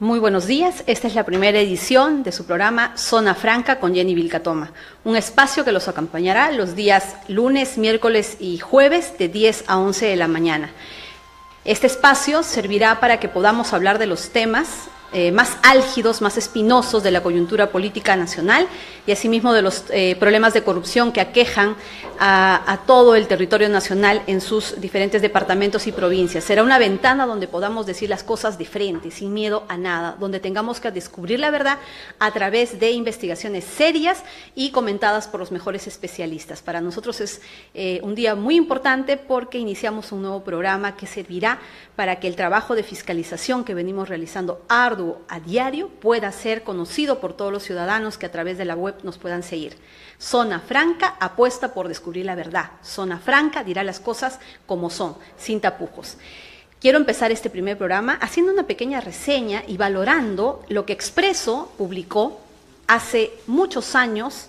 Muy buenos días, esta es la primera edición de su programa Zona Franca con Jenny Vilcatoma, un espacio que los acompañará los días lunes, miércoles y jueves de 10 a 11 de la mañana. Este espacio servirá para que podamos hablar de los temas más álgidos, más espinosos de la coyuntura política nacional y asimismo de los problemas de corrupción que aquejan a todo el territorio nacional en sus diferentes departamentos y provincias. Será una ventana donde podamos decir las cosas de frente, sin miedo a nada, donde tengamos que descubrir la verdad a través de investigaciones serias y comentadas por los mejores especialistas. Para nosotros es un día muy importante porque iniciamos un nuevo programa que servirá para que el trabajo de fiscalización que venimos realizando arduo a diario pueda ser conocido por todos los ciudadanos que a través de la web nos puedan seguir. Zona Franca apuesta por descubrir la verdad. Zona Franca dirá las cosas como son, sin tapujos. Quiero empezar este primer programa haciendo una pequeña reseña y valorando lo que Expreso publicó hace muchos años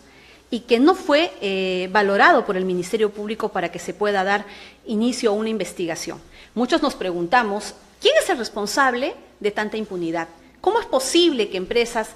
y que no fue valorado por el Ministerio Público para que se pueda dar inicio a una investigación. Muchos nos preguntamos, ¿quién es el responsable de tanta impunidad? ¿Cómo es posible que empresas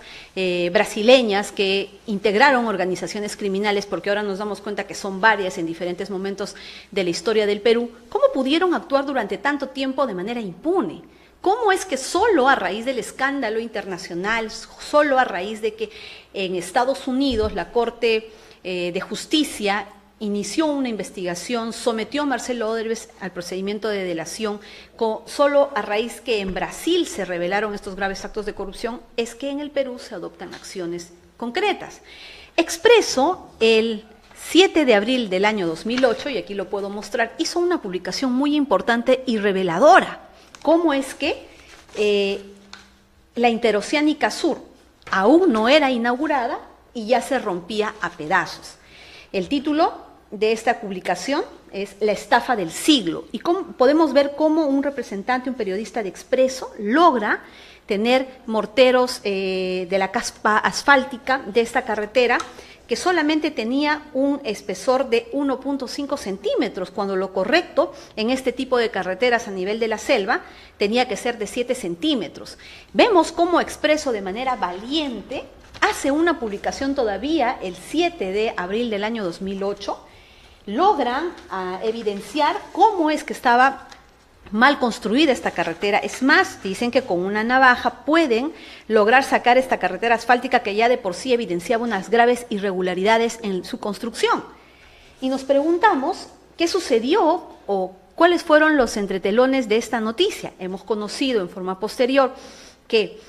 brasileñas que integraron organizaciones criminales, porque ahora nos damos cuenta que son varias en diferentes momentos de la historia del Perú, cómo pudieron actuar durante tanto tiempo de manera impune? ¿Cómo es que solo a raíz del escándalo internacional, solo a raíz de que en Estados Unidos la Corte de Justicia inició una investigación, sometió a Marcelo Odebrecht al procedimiento de delación, solo a raíz que en Brasil se revelaron estos graves actos de corrupción, es que en el Perú se adoptan acciones concretas? Expreso, el 7 de abril del año 2008, y aquí lo puedo mostrar, hizo una publicación muy importante y reveladora. ¿Cómo es que la Interoceánica Sur aún no era inaugurada y ya se rompía a pedazos? El título de esta publicación es La estafa del siglo, y podemos ver cómo un representante, un periodista de Expreso, logra tener morteros de la caspa asfáltica de esta carretera que solamente tenía un espesor de 1.5 centímetros, cuando lo correcto en este tipo de carreteras a nivel de la selva tenía que ser de 7 centímetros. Vemos cómo Expreso, de manera valiente, hace una publicación todavía el 7 de abril del año 2008, logran evidenciar cómo es que estaba mal construida esta carretera. Es más, dicen que con una navaja pueden lograr sacar esta carretera asfáltica que ya de por sí evidenciaba unas graves irregularidades en su construcción. Y nos preguntamos qué sucedió o cuáles fueron los entretelones de esta noticia. Hemos conocido en forma posterior que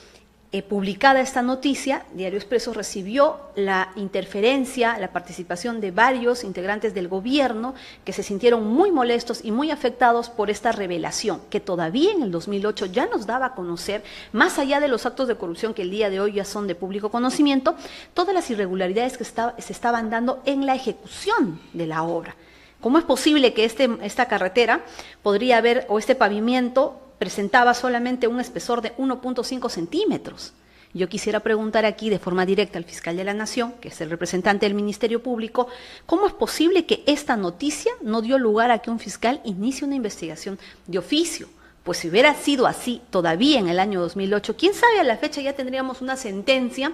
publicada esta noticia, Diario Expreso recibió la interferencia, la participación de varios integrantes del gobierno que se sintieron muy molestos y muy afectados por esta revelación, que todavía en el 2008 ya nos daba a conocer, más allá de los actos de corrupción que el día de hoy ya son de público conocimiento, todas las irregularidades que se estaban dando en la ejecución de la obra. ¿Cómo es posible que esta carretera podría haber, o este pavimento, presentaba solamente un espesor de 1.5 centímetros? Yo quisiera preguntar aquí de forma directa al fiscal de la Nación, que es el representante del Ministerio Público, ¿cómo es posible que esta noticia no dio lugar a que un fiscal inicie una investigación de oficio? Pues si hubiera sido así todavía en el año 2008, quién sabe, a la fecha ya tendríamos una sentencia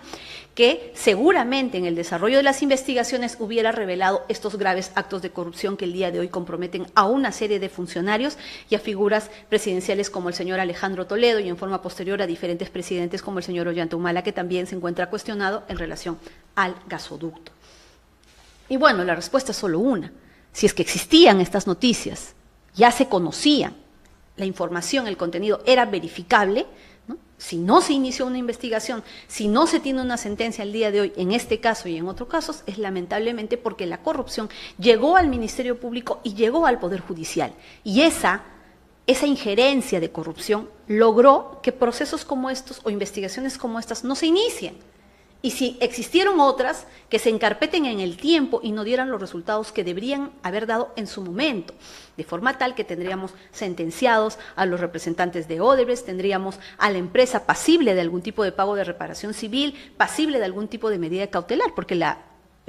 que seguramente en el desarrollo de las investigaciones hubiera revelado estos graves actos de corrupción que el día de hoy comprometen a una serie de funcionarios y a figuras presidenciales como el señor Alejandro Toledo y en forma posterior a diferentes presidentes como el señor Ollanta Humala, que también se encuentra cuestionado en relación al gasoducto. Y bueno, la respuesta es solo una. Si es que existían estas noticias, ya se conocían, la información, el contenido era verificable, ¿no? Si no se inició una investigación, si no se tiene una sentencia el día de hoy, en este caso y en otros casos, es lamentablemente porque la corrupción llegó al Ministerio Público y llegó al Poder Judicial. Y esa injerencia de corrupción logró que procesos como estos o investigaciones como estas no se inicien. Y si existieron otras, que se encarpeten en el tiempo y no dieran los resultados que deberían haber dado en su momento, de forma tal que tendríamos sentenciados a los representantes de Odebrecht, tendríamos a la empresa pasible de algún tipo de pago de reparación civil, pasible de algún tipo de medida cautelar, porque la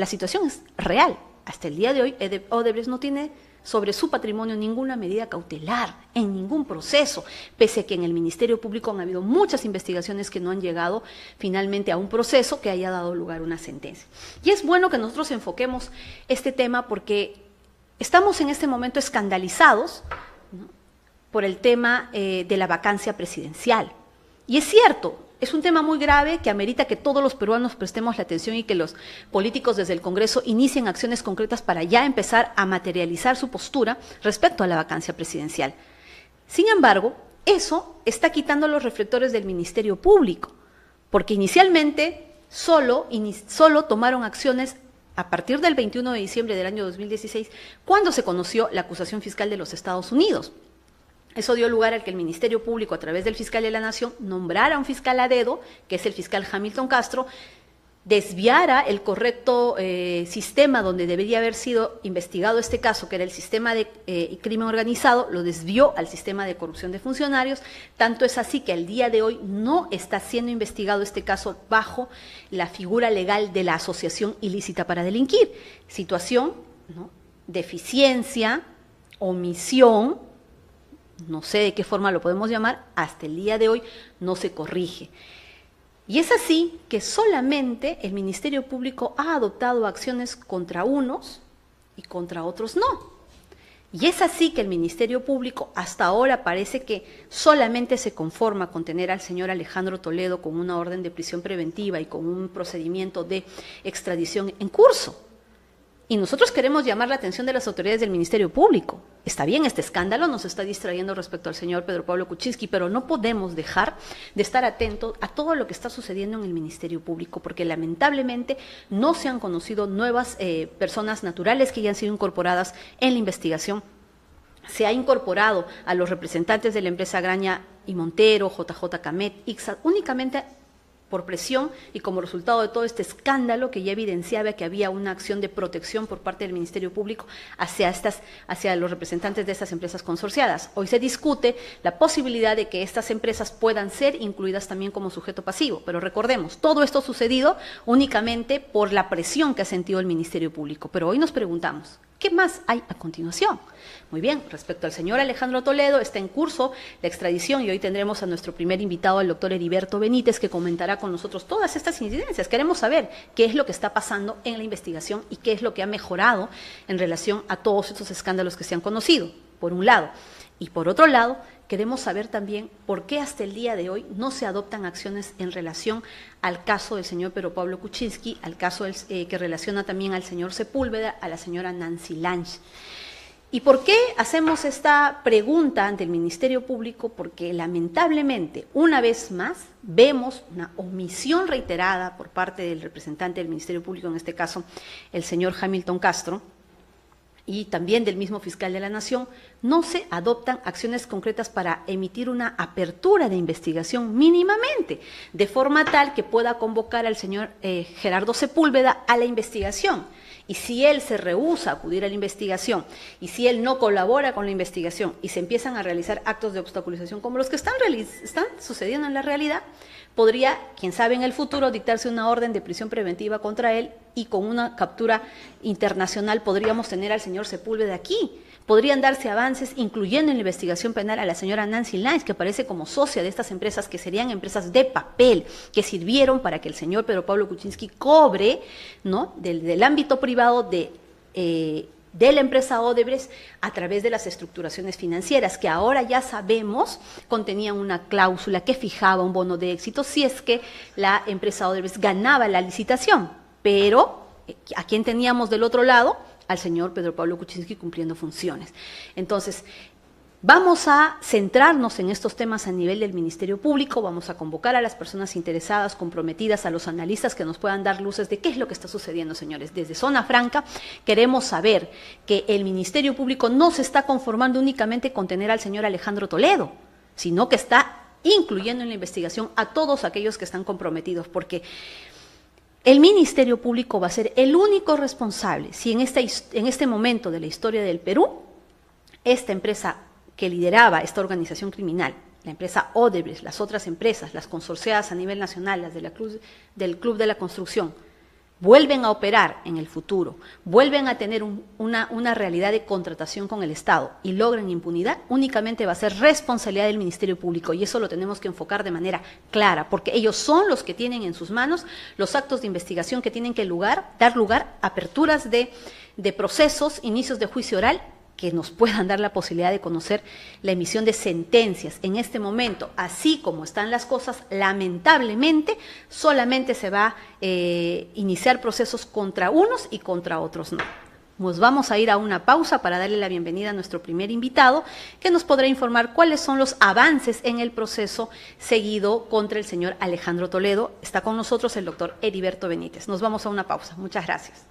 situación es real. Hasta el día de hoy, Odebrecht no tiene sobre su patrimonio ninguna medida cautelar, en ningún proceso, pese a que en el Ministerio Público han habido muchas investigaciones que no han llegado finalmente a un proceso que haya dado lugar a una sentencia. Y es bueno que nosotros enfoquemos este tema porque estamos en este momento escandalizados, ¿no?, por el tema de la vacancia presidencial. Y es cierto, es un tema muy grave que amerita que todos los peruanos prestemos la atención y que los políticos desde el Congreso inicien acciones concretas para ya empezar a materializar su postura respecto a la vacancia presidencial. Sin embargo, eso está quitando los reflectores del Ministerio Público, porque inicialmente solo tomaron acciones a partir del 21 de diciembre del año 2016, cuando se conoció la acusación fiscal de los Estados Unidos. Eso dio lugar a que el Ministerio Público, a través del fiscal de la Nación, nombrara a un fiscal a dedo, que es el fiscal Hamilton Castro, desviara el correcto sistema donde debería haber sido investigado este caso, que era el sistema de crimen organizado, lo desvió al sistema de corrupción de funcionarios. Tanto es así que al día de hoy no está siendo investigado este caso bajo la figura legal de la asociación ilícita para delinquir. Situación, ¿no?, deficiencia, omisión, no sé de qué forma lo podemos llamar, hasta el día de hoy no se corrige. Y es así que solamente el Ministerio Público ha adoptado acciones contra unos y contra otros no. Y es así que el Ministerio Público hasta ahora parece que solamente se conforma con tener al señor Alejandro Toledo con una orden de prisión preventiva y con un procedimiento de extradición en curso. Y nosotros queremos llamar la atención de las autoridades del Ministerio Público. Está bien, este escándalo nos está distrayendo respecto al señor Pedro Pablo Kuczynski, pero no podemos dejar de estar atentos a todo lo que está sucediendo en el Ministerio Público, porque lamentablemente no se han conocido nuevas personas naturales que ya han sido incorporadas en la investigación. Se ha incorporado a los representantes de la empresa Graña y Montero, JJ Camet, ICSA, únicamente por presión y como resultado de todo este escándalo que ya evidenciaba que había una acción de protección por parte del Ministerio Público hacia los representantes de estas empresas consorciadas. Hoy se discute la posibilidad de que estas empresas puedan ser incluidas también como sujeto pasivo, pero recordemos, todo esto ha sucedido únicamente por la presión que ha sentido el Ministerio Público. Pero hoy nos preguntamos, ¿qué más hay a continuación? Muy bien, respecto al señor Alejandro Toledo, está en curso la extradición y hoy tendremos a nuestro primer invitado, el doctor Heriberto Benítez, que comentará con nosotros todas estas incidencias. Queremos saber qué es lo que está pasando en la investigación y qué es lo que ha mejorado en relación a todos estos escándalos que se han conocido, por un lado. Y por otro lado, queremos saber también por qué hasta el día de hoy no se adoptan acciones en relación al caso del señor Pedro Pablo Kuczynski, al caso que relaciona también al señor Sepúlveda, a la señora Nancy Lange. ¿Y por qué hacemos esta pregunta ante el Ministerio Público? Porque lamentablemente, una vez más, vemos una omisión reiterada por parte del representante del Ministerio Público, en este caso el señor Hamilton Castro, y también del mismo fiscal de la Nación. No se adoptan acciones concretas para emitir una apertura de investigación mínimamente, de forma tal que pueda convocar al señor Gerardo Sepúlveda a la investigación. Y si él se rehúsa a acudir a la investigación, y si él no colabora con la investigación, y se empiezan a realizar actos de obstaculización como los que están sucediendo en la realidad, podría, quién sabe en el futuro, dictarse una orden de prisión preventiva contra él, y con una captura internacional podríamos tener al señor Sepúlveda aquí. Podrían darse avances, incluyendo en la investigación penal a la señora Nancy Lange, que aparece como socia de estas empresas, que serían empresas de papel, que sirvieron para que el señor Pedro Pablo Kuczynski cobre, ¿no?, del ámbito privado de la empresa Odebrecht a través de las estructuraciones financieras, que ahora ya sabemos contenían una cláusula que fijaba un bono de éxito si es que la empresa Odebrecht ganaba la licitación. Pero, ¿a quién teníamos del otro lado? Al señor Pedro Pablo Kuczynski cumpliendo funciones. Entonces, vamos a centrarnos en estos temas a nivel del Ministerio Público, vamos a convocar a las personas interesadas, comprometidas, a los analistas que nos puedan dar luces de qué es lo que está sucediendo, señores. Desde Zona Franca queremos saber que el Ministerio Público no se está conformando únicamente con tener al señor Alejandro Toledo, sino que está incluyendo en la investigación a todos aquellos que están comprometidos, porque el Ministerio Público va a ser el único responsable si en este momento de la historia del Perú, esta empresa que lideraba esta organización criminal, la empresa Odebrecht, las otras empresas, las consorciadas a nivel nacional, las del Club de la Construcción, vuelven a operar en el futuro, vuelven a tener una realidad de contratación con el Estado y logran impunidad, únicamente va a ser responsabilidad del Ministerio Público, y eso lo tenemos que enfocar de manera clara, porque ellos son los que tienen en sus manos los actos de investigación que tienen que dar lugar a aperturas de procesos, inicios de juicio oral, que nos puedan dar la posibilidad de conocer la emisión de sentencias. En este momento, así como están las cosas, lamentablemente solamente se va a iniciar procesos contra unos y contra otros no. Nos vamos a ir a una pausa para darle la bienvenida a nuestro primer invitado, que nos podrá informar cuáles son los avances en el proceso seguido contra el señor Alejandro Toledo. Está con nosotros el doctor Heriberto Benítez. Nos vamos a una pausa. Muchas gracias.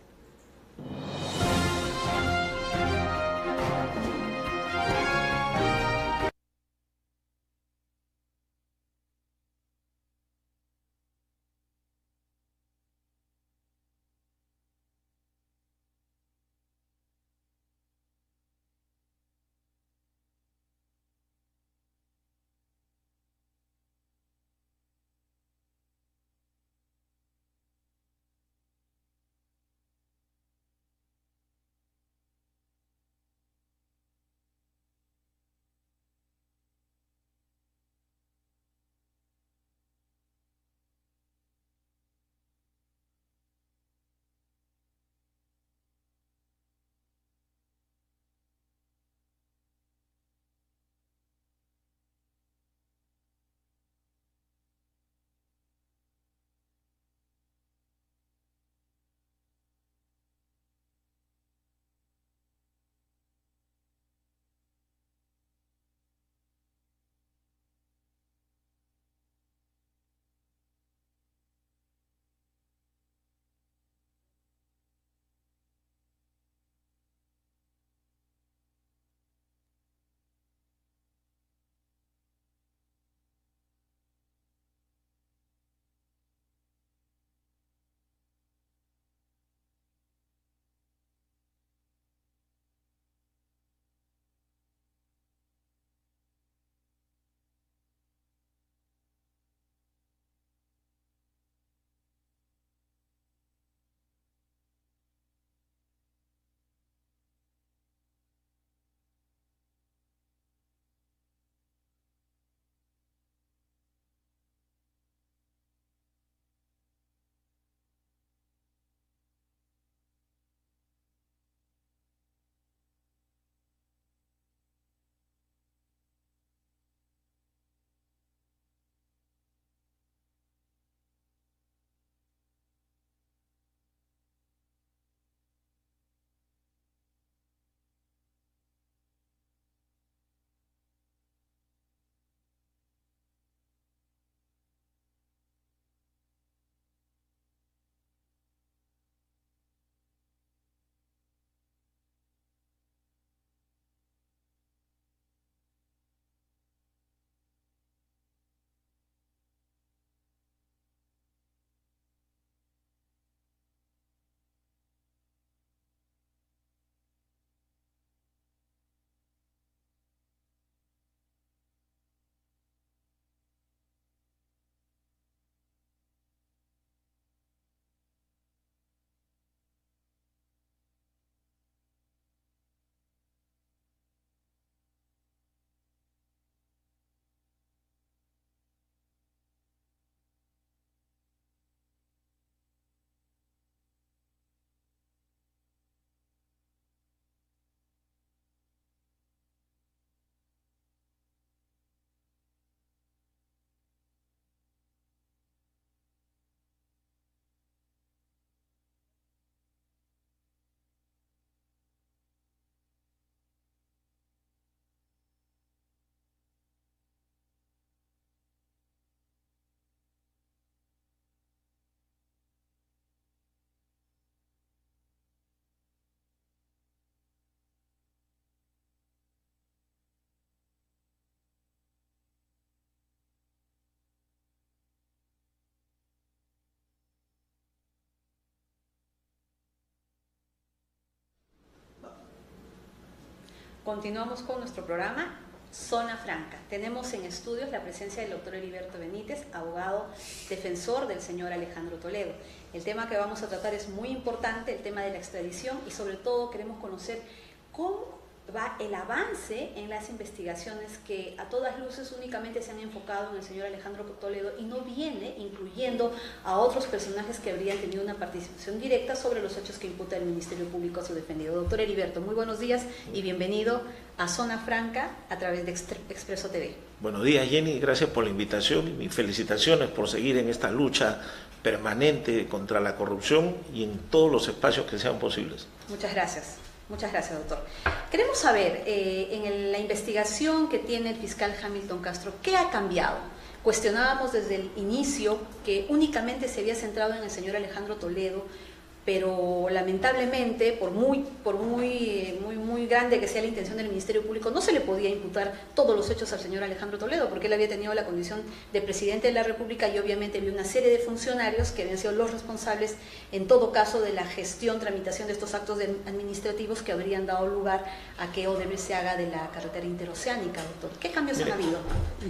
Continuamos con nuestro programa. Zona Franca. Tenemos en estudios la presencia del doctor Heriberto Benítez, abogado defensor del señor Alejandro Toledo. El tema que vamos a tratar es muy importante, el tema de la extradición, y sobre todo queremos conocer cómo va el avance en las investigaciones que a todas luces únicamente se han enfocado en el señor Alejandro Toledo y no viene incluyendo a otros personajes que habrían tenido una participación directa sobre los hechos que imputa el Ministerio Público a su defendido. Doctor Heriberto, muy buenos días y bienvenido a Zona Franca a través de Expreso TV. Buenos días, Jenny, gracias por la invitación y mis felicitaciones por seguir en esta lucha permanente contra la corrupción y en todos los espacios que sean posibles. Muchas gracias. Muchas gracias, doctor. Queremos saber, en la investigación que tiene el fiscal Hamilton Castro, ¿qué ha cambiado? Cuestionábamos desde el inicio que únicamente se había centrado en el señor Alejandro Toledo, pero lamentablemente, por muy grande que sea la intención del Ministerio Público, no se le podía imputar todos los hechos al señor Alejandro Toledo, porque él había tenido la condición de presidente de la República y obviamente había una serie de funcionarios que habían sido los responsables, en todo caso, de la gestión, tramitación de estos actos administrativos que habrían dado lugar a que Odebrecht se haga de la carretera interoceánica, doctor. ¿Qué cambios han habido?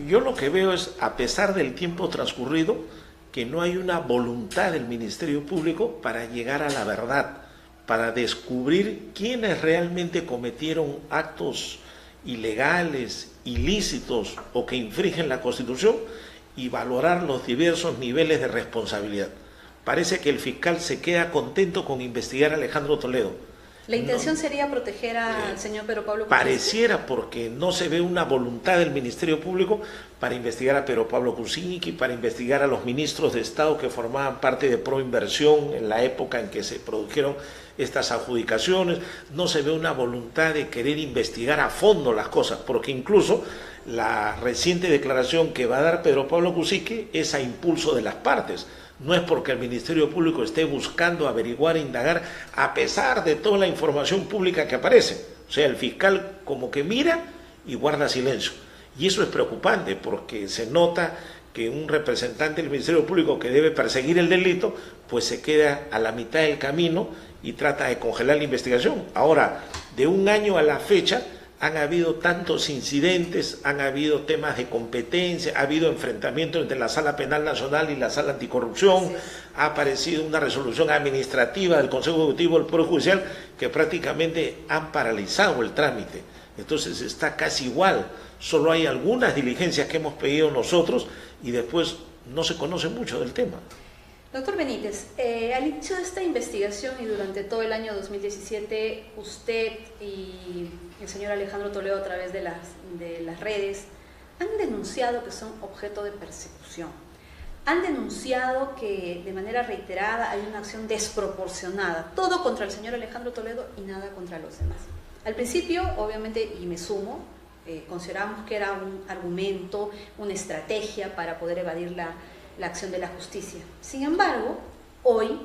Yo lo que veo es, a pesar del tiempo transcurrido, que no hay una voluntad del Ministerio Público para llegar a la verdad, para descubrir quiénes realmente cometieron actos ilegales, ilícitos o que infringen la Constitución y valorar los diversos niveles de responsabilidad. Parece que el fiscal se queda contento con investigar a Alejandro Toledo. ¿La intención sería proteger al señor Pedro Pablo Kuczynski? Pareciera, porque no se ve una voluntad del Ministerio Público para investigar a Pedro Pablo Kuczynski, para investigar a los ministros de Estado que formaban parte de Proinversión en la época en que se produjeron estas adjudicaciones. No se ve una voluntad de querer investigar a fondo las cosas, porque incluso la reciente declaración que va a dar Pedro Pablo Kuczynski es a impulso de las partes. No es porque el Ministerio Público esté buscando averiguar e indagar a pesar de toda la información pública que aparece. O sea, el fiscal como que mira y guarda silencio. Y eso es preocupante porque se nota que un representante del Ministerio Público que debe perseguir el delito, pues se queda a la mitad del camino y trata de congelar la investigación. Ahora, de un año a la fecha, han habido tantos incidentes, han habido temas de competencia, ha habido enfrentamientos entre la Sala Penal Nacional y la Sala Anticorrupción, sí. Ha aparecido una resolución administrativa del Consejo Ejecutivo del Poder Judicial que prácticamente han paralizado el trámite. Entonces está casi igual, solo hay algunas diligencias que hemos pedido nosotros y después no se conoce mucho del tema. Doctor Benítez, al inicio de esta investigación y durante todo el año 2017, usted y el señor Alejandro Toledo a través de las redes han denunciado que son objeto de persecución. Han denunciado que de manera reiterada hay una acción desproporcionada, todo contra el señor Alejandro Toledo y nada contra los demás. Al principio, obviamente, y me sumo, consideramos que era un argumento, una estrategia para poder evadir la acción de la justicia. Sin embargo, hoy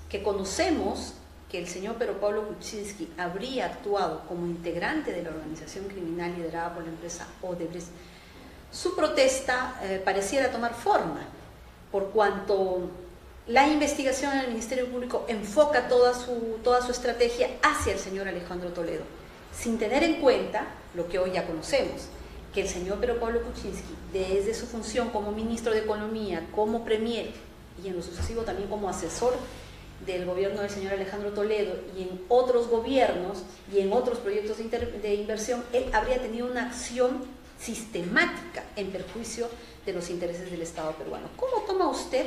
que conocemos que el señor Pedro Pablo Kuczynski habría actuado como integrante de la organización criminal liderada por la empresa Odebrecht, su protesta pareciera tomar forma, por cuanto la investigación en el Ministerio Público enfoca toda su estrategia hacia el señor Alejandro Toledo, sin tener en cuenta lo que hoy ya conocemos, que el señor Pedro Pablo Kuczynski, desde su función como ministro de Economía, como premier y en lo sucesivo también como asesor del gobierno del señor Alejandro Toledo y en otros gobiernos y en otros proyectos de inversión, él habría tenido una acción sistemática en perjuicio de los intereses del Estado peruano. ¿Cómo toma usted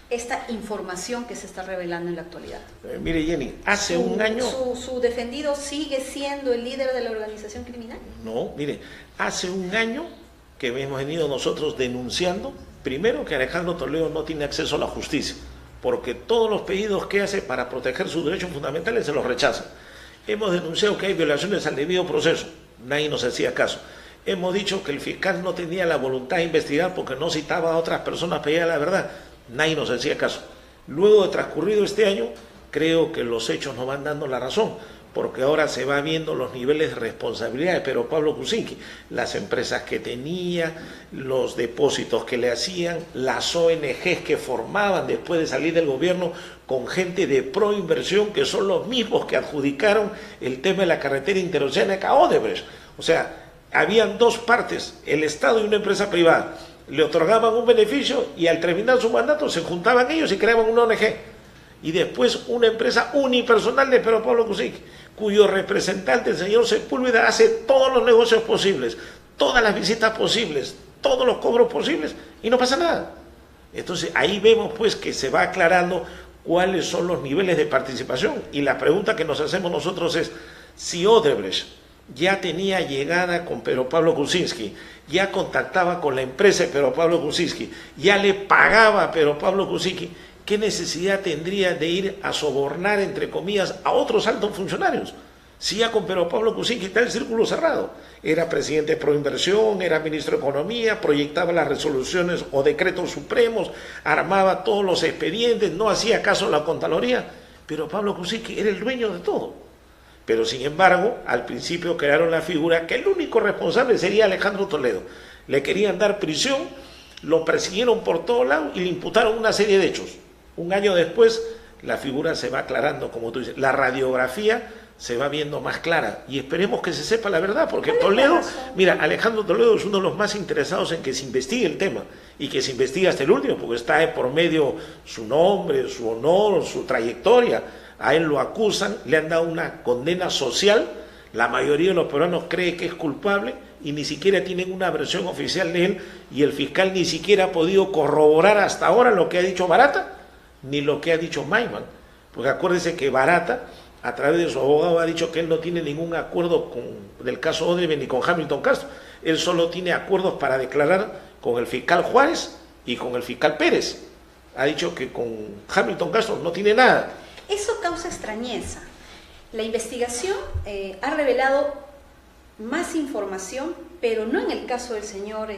esta información que se está revelando en la actualidad? Mire, Jenny, hace un año... ¿Su defendido sigue siendo el líder de la organización criminal? No, mire, hace un año que hemos venido nosotros denunciando, primero que Alejandro Toledo no tiene acceso a la justicia, porque todos los pedidos que hace para proteger sus derechos fundamentales se los rechazan. Hemos denunciado que hay violaciones al debido proceso, nadie nos hacía caso. Hemos dicho que el fiscal no tenía la voluntad de investigar porque no citaba a otras personas para llegar a la verdad, nadie nos hacía caso. Luego de transcurrido este año, creo que los hechos nos van dando la razón, porque ahora se va viendo los niveles de responsabilidad de Pedro Pablo Kuczynski, las empresas que tenía, los depósitos que le hacían, las ONGs que formaban después de salir del gobierno con gente de Proinversión, que son los mismos que adjudicaron el tema de la carretera interoceánica a Odebrecht. O sea, habían dos partes, el Estado y una empresa privada. Le otorgaban un beneficio y al terminar su mandato se juntaban ellos y creaban una ONG. Y después una empresa unipersonal de Pedro Pablo Kuczynski, cuyo representante, el señor Sepúlveda, hace todos los negocios posibles, todas las visitas posibles, todos los cobros posibles, y no pasa nada. Entonces ahí vemos pues que se va aclarando cuáles son los niveles de participación. Y la pregunta que nos hacemos nosotros es, si Odebrecht ya tenía llegada con Pedro Pablo Kuczynski, ya contactaba con la empresa de Pedro Pablo Kuczynski, ya le pagaba a Pedro Pablo Kuczynski, ¿qué necesidad tendría de ir a sobornar, entre comillas, a otros altos funcionarios? Si ya con Pedro Pablo Kuczynski está el círculo cerrado. Era presidente de Proinversión, era ministro de Economía, proyectaba las resoluciones o decretos supremos, armaba todos los expedientes, no hacía caso a la Contraloría. Pero Pablo Kuczynski era el dueño de todo. Pero sin embargo, al principio crearon la figura que el único responsable sería Alejandro Toledo. Le querían dar prisión, lo persiguieron por todos lados y le imputaron una serie de hechos. Un año después, la figura se va aclarando, como tú dices, la radiografía se va viendo más clara y esperemos que se sepa la verdad, porque Toledo, mira, Alejandro Toledo es uno de los más interesados en que se investigue el tema y que se investigue hasta el último, porque está de por medio su nombre, su honor, su trayectoria. A él lo acusan, le han dado una condena social, la mayoría de los peruanos cree que es culpable y ni siquiera tienen una versión oficial de él, y el fiscal ni siquiera ha podido corroborar hasta ahora lo que ha dicho Barata ni lo que ha dicho Maiman, porque acuérdense que Barata a través de su abogado ha dicho que él no tiene ningún acuerdo del caso Odebrecht ni con Hamilton Castro. Él solo tiene acuerdos para declarar con el fiscal Juárez y con el fiscal Pérez. Ha dicho que con Hamilton Castro no tiene nada. Eso causa extrañeza. La investigación ha revelado más información, pero no en el caso del señor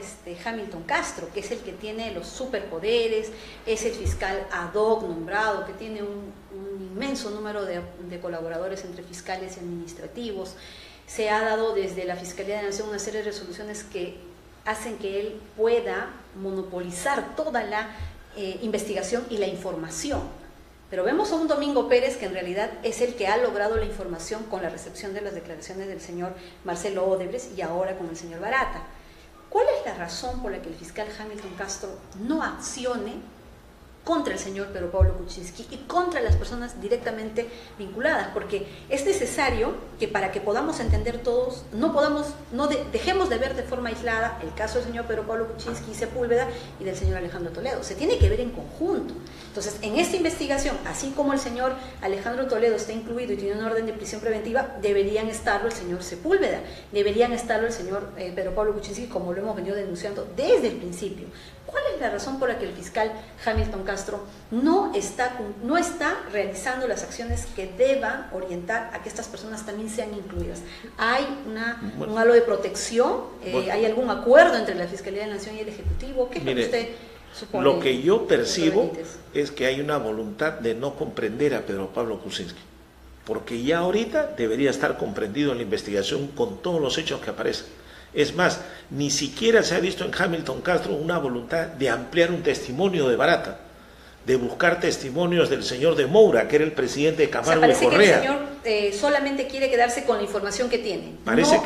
Hamilton Castro, que es el que tiene los superpoderes, es el fiscal ad hoc nombrado, que tiene un inmenso número de colaboradores entre fiscales y administrativos. Se ha dado desde la Fiscalía de la Nación una serie de resoluciones que hacen que él pueda monopolizar toda la investigación y la información. Pero vemos a un Domingo Pérez que en realidad es el que ha logrado la información con la recepción de las declaraciones del señor Marcelo Odebrecht y ahora con el señor Barata. ¿Cuál es la razón por la que el fiscal Hamilton Castro no accione contra el señor Pedro Pablo Kuczynski y contra las personas directamente vinculadas? Porque es necesario que para que podamos entender todos, dejemos de ver de forma aislada el caso del señor Pedro Pablo Kuczynski y Sepúlveda y del señor Alejandro Toledo. Se tiene que ver en conjunto. Entonces, en esta investigación, así como el señor Alejandro Toledo está incluido y tiene una orden de prisión preventiva, deberían estarlo el señor Sepúlveda, deberían estarlo el señor Pedro Pablo Kuczynski, como lo hemos venido denunciando desde el principio. ¿Cuál es la razón por la que el fiscal Hamilton Castro no está realizando las acciones que deban orientar a que estas personas también sean incluidas? ¿Hay un halo de protección? ¿Hay algún acuerdo entre la Fiscalía de la Nación y el Ejecutivo? ¿Qué es lo que usted supone? Lo que yo percibo es que hay una voluntad de no comprender a Pedro Pablo Kuczynski, porque ya ahorita debería estar comprendido en la investigación con todos los hechos que aparecen. Es más, ni siquiera se ha visto en Hamilton Castro una voluntad de ampliar un testimonio de Barata, de buscar testimonios del señor de Moura, que era el presidente de Camargo y Correa. Parece que el señor solamente quiere quedarse con la información que tiene.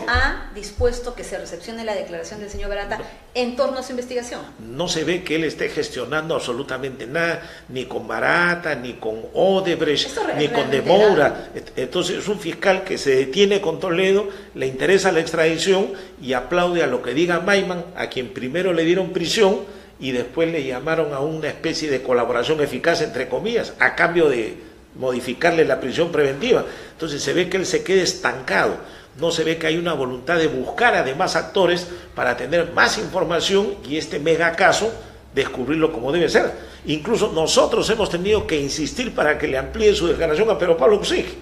Ha dispuesto que se recepcione la declaración del señor Barata en torno a su investigación. No se ve que él esté gestionando absolutamente nada, ni con Barata, ni con Odebrecht, ni con de Moura. Entonces es un fiscal que se detiene con Toledo, le interesa la extradición y aplaude a lo que diga Maiman, a quien primero le dieron prisión y después le llamaron a una especie de colaboración eficaz, entre comillas, a cambio de modificarle la prisión preventiva. Entonces se ve que él se queda estancado, no se ve que hay una voluntad de buscar además actores para tener más información y este mega caso descubrirlo como debe ser. Incluso nosotros hemos tenido que insistir para que le amplíe su declaración a Pedro Pablo Kuczynski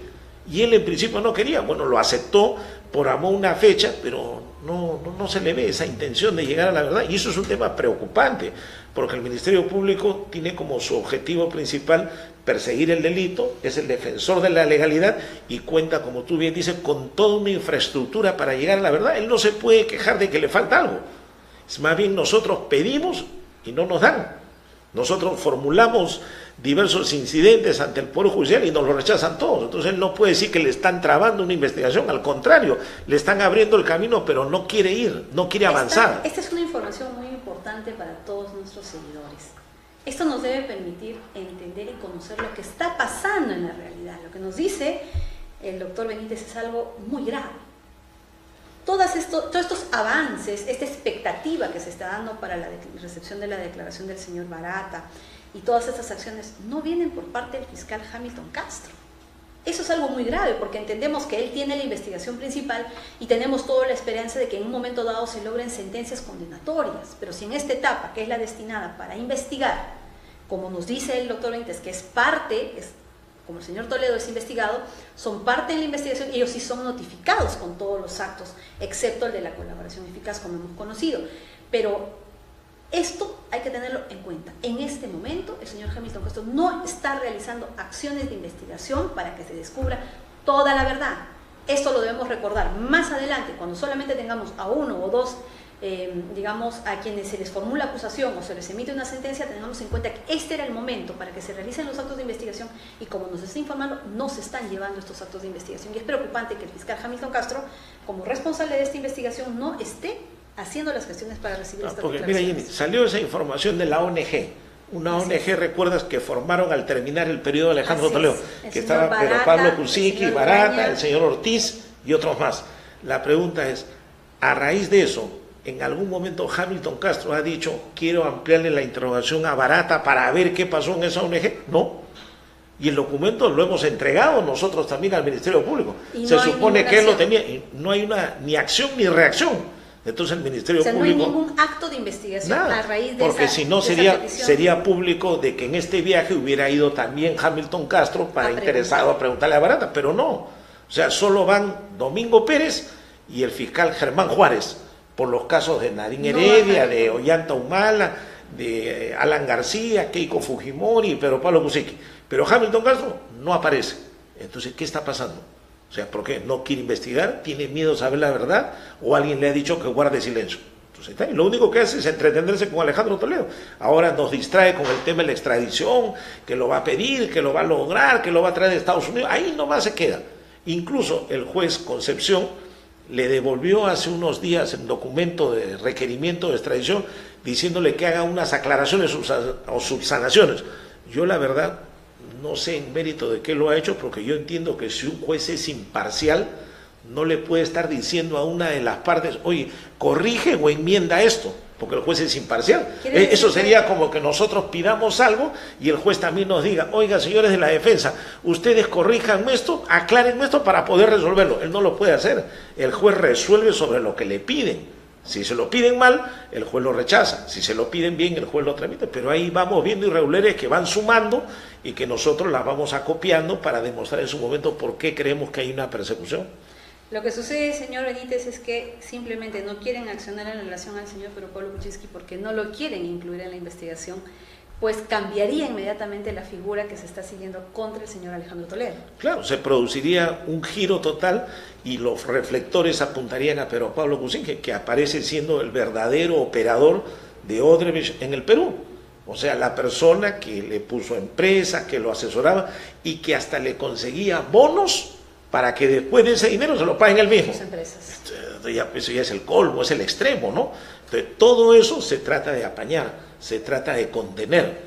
y él en principio no quería, bueno, lo aceptó, programó una fecha, pero no se le ve esa intención de llegar a la verdad, y eso es un tema preocupante, porque el Ministerio Público tiene como su objetivo principal perseguir el delito, es el defensor de la legalidad y cuenta, como tú bien dices, con toda una infraestructura para llegar a la verdad. Él no se puede quejar de que le falta algo, es más bien nosotros pedimos y no nos dan. Nosotros formulamos diversos incidentes ante el Poder Judicial y nos lo rechazan todos. Entonces él no puede decir que le están trabando una investigación, al contrario, le están abriendo el camino, pero no quiere ir, no quiere avanzar. Esta es una información muy importante para todos nuestros seguidores. Esto nos debe permitir entender y conocer lo que está pasando en la realidad. Lo que nos dice el doctor Benítez es algo muy grave. Todos estos avances, esta expectativa que se está dando para la recepción de la declaración del señor Barata y todas estas acciones no vienen por parte del fiscal Hamilton Castro. Eso es algo muy grave porque entendemos que él tiene la investigación principal y tenemos toda la esperanza de que en un momento dado se logren sentencias condenatorias, pero si en esta etapa, que es la destinada para investigar, como nos dice el doctor Benítez, que es parte, como el señor Toledo es investigado, son parte de la investigación, ellos sí son notificados con todos los actos, excepto el de la colaboración eficaz, como hemos conocido. Pero esto hay que tenerlo en cuenta. En este momento, el señor Hamilton Castro no está realizando acciones de investigación para que se descubra toda la verdad. Esto lo debemos recordar más adelante, cuando solamente tengamos a uno o dos digamos, a quienes se les formula acusación o se les emite una sentencia, tengamos en cuenta que este era el momento para que se realicen los actos de investigación y como nos está informando, no se están llevando estos actos de investigación. Y es preocupante que el fiscal Hamilton Castro, como responsable de esta investigación, no esté haciendo las gestiones para recibir estas declaraciones. Mira, Jenny, salió esa información de la ONG. Una ONG, recuerdas, que formaron al terminar el periodo de Alejandro Toledo, que estaba Barata, Pablo Kuczynski, Barata, el señor Ortiz y otros más. La pregunta es, a raíz de eso, en algún momento Hamilton Castro ha dicho, quiero ampliarle la interrogación a Barata para ver qué pasó en esa ONG. No. Y el documento lo hemos entregado nosotros también al Ministerio Público. Se supone que él lo tenía y no hay ni acción ni reacción. Entonces el Ministerio Público... no hay ningún acto de investigación a raíz de porque si no sería público de que en este viaje hubiera ido también Hamilton Castro interesado a preguntarle a Barata, pero no. O sea, solo van Domingo Pérez y el fiscal Germán Juárez, por los casos de Nadine Heredia, de Ollanta Humala, de Alan García, Keiko Fujimori y Pedro Pablo Kuczynski. Pero Hamilton Castro no aparece. Entonces, ¿qué está pasando? O sea, ¿por qué? ¿No quiere investigar? ¿Tiene miedo a saber la verdad? ¿O alguien le ha dicho que guarde silencio? Entonces, lo único que hace es entretenerse con Alejandro Toledo. Ahora nos distrae con el tema de la extradición, que lo va a pedir, que lo va a lograr, que lo va a traer de Estados Unidos. Ahí nomás se queda. Incluso el juez Concepción le devolvió hace unos días el documento de requerimiento de extradición diciéndole que haga unas aclaraciones o subsanaciones. Yo la verdad no sé en mérito de qué lo ha hecho, porque yo entiendo que si un juez es imparcial no le puede estar diciendo a una de las partes, oye, corrige o enmienda esto, porque el juez es imparcial. Eso sería como que nosotros pidamos algo y el juez también nos diga, oiga, señores de la defensa, ustedes corrijan esto, aclaren esto para poder resolverlo. Él no lo puede hacer. El juez resuelve sobre lo que le piden. Si se lo piden mal, el juez lo rechaza. Si se lo piden bien, el juez lo tramita. Pero ahí vamos viendo irregularidades que van sumando y que nosotros las vamos acopiando para demostrar en su momento por qué creemos que hay una persecución. Lo que sucede, señor Benítez, es que simplemente no quieren accionar en relación al señor Pedro Pablo Kuczynski porque no lo quieren incluir en la investigación, pues cambiaría inmediatamente la figura que se está siguiendo contra el señor Alejandro Toledo. Claro, se produciría un giro total y los reflectores apuntarían a Pedro Pablo Kuczynski, que aparece siendo el verdadero operador de Odebrecht en el Perú. O sea, la persona que le puso empresa, que lo asesoraba y que hasta le conseguía bonos para que después de ese dinero se lo paguen él mismo. Eso ya es el colmo, es el extremo, ¿no? Entonces, todo eso se trata de apañar, se trata de contener,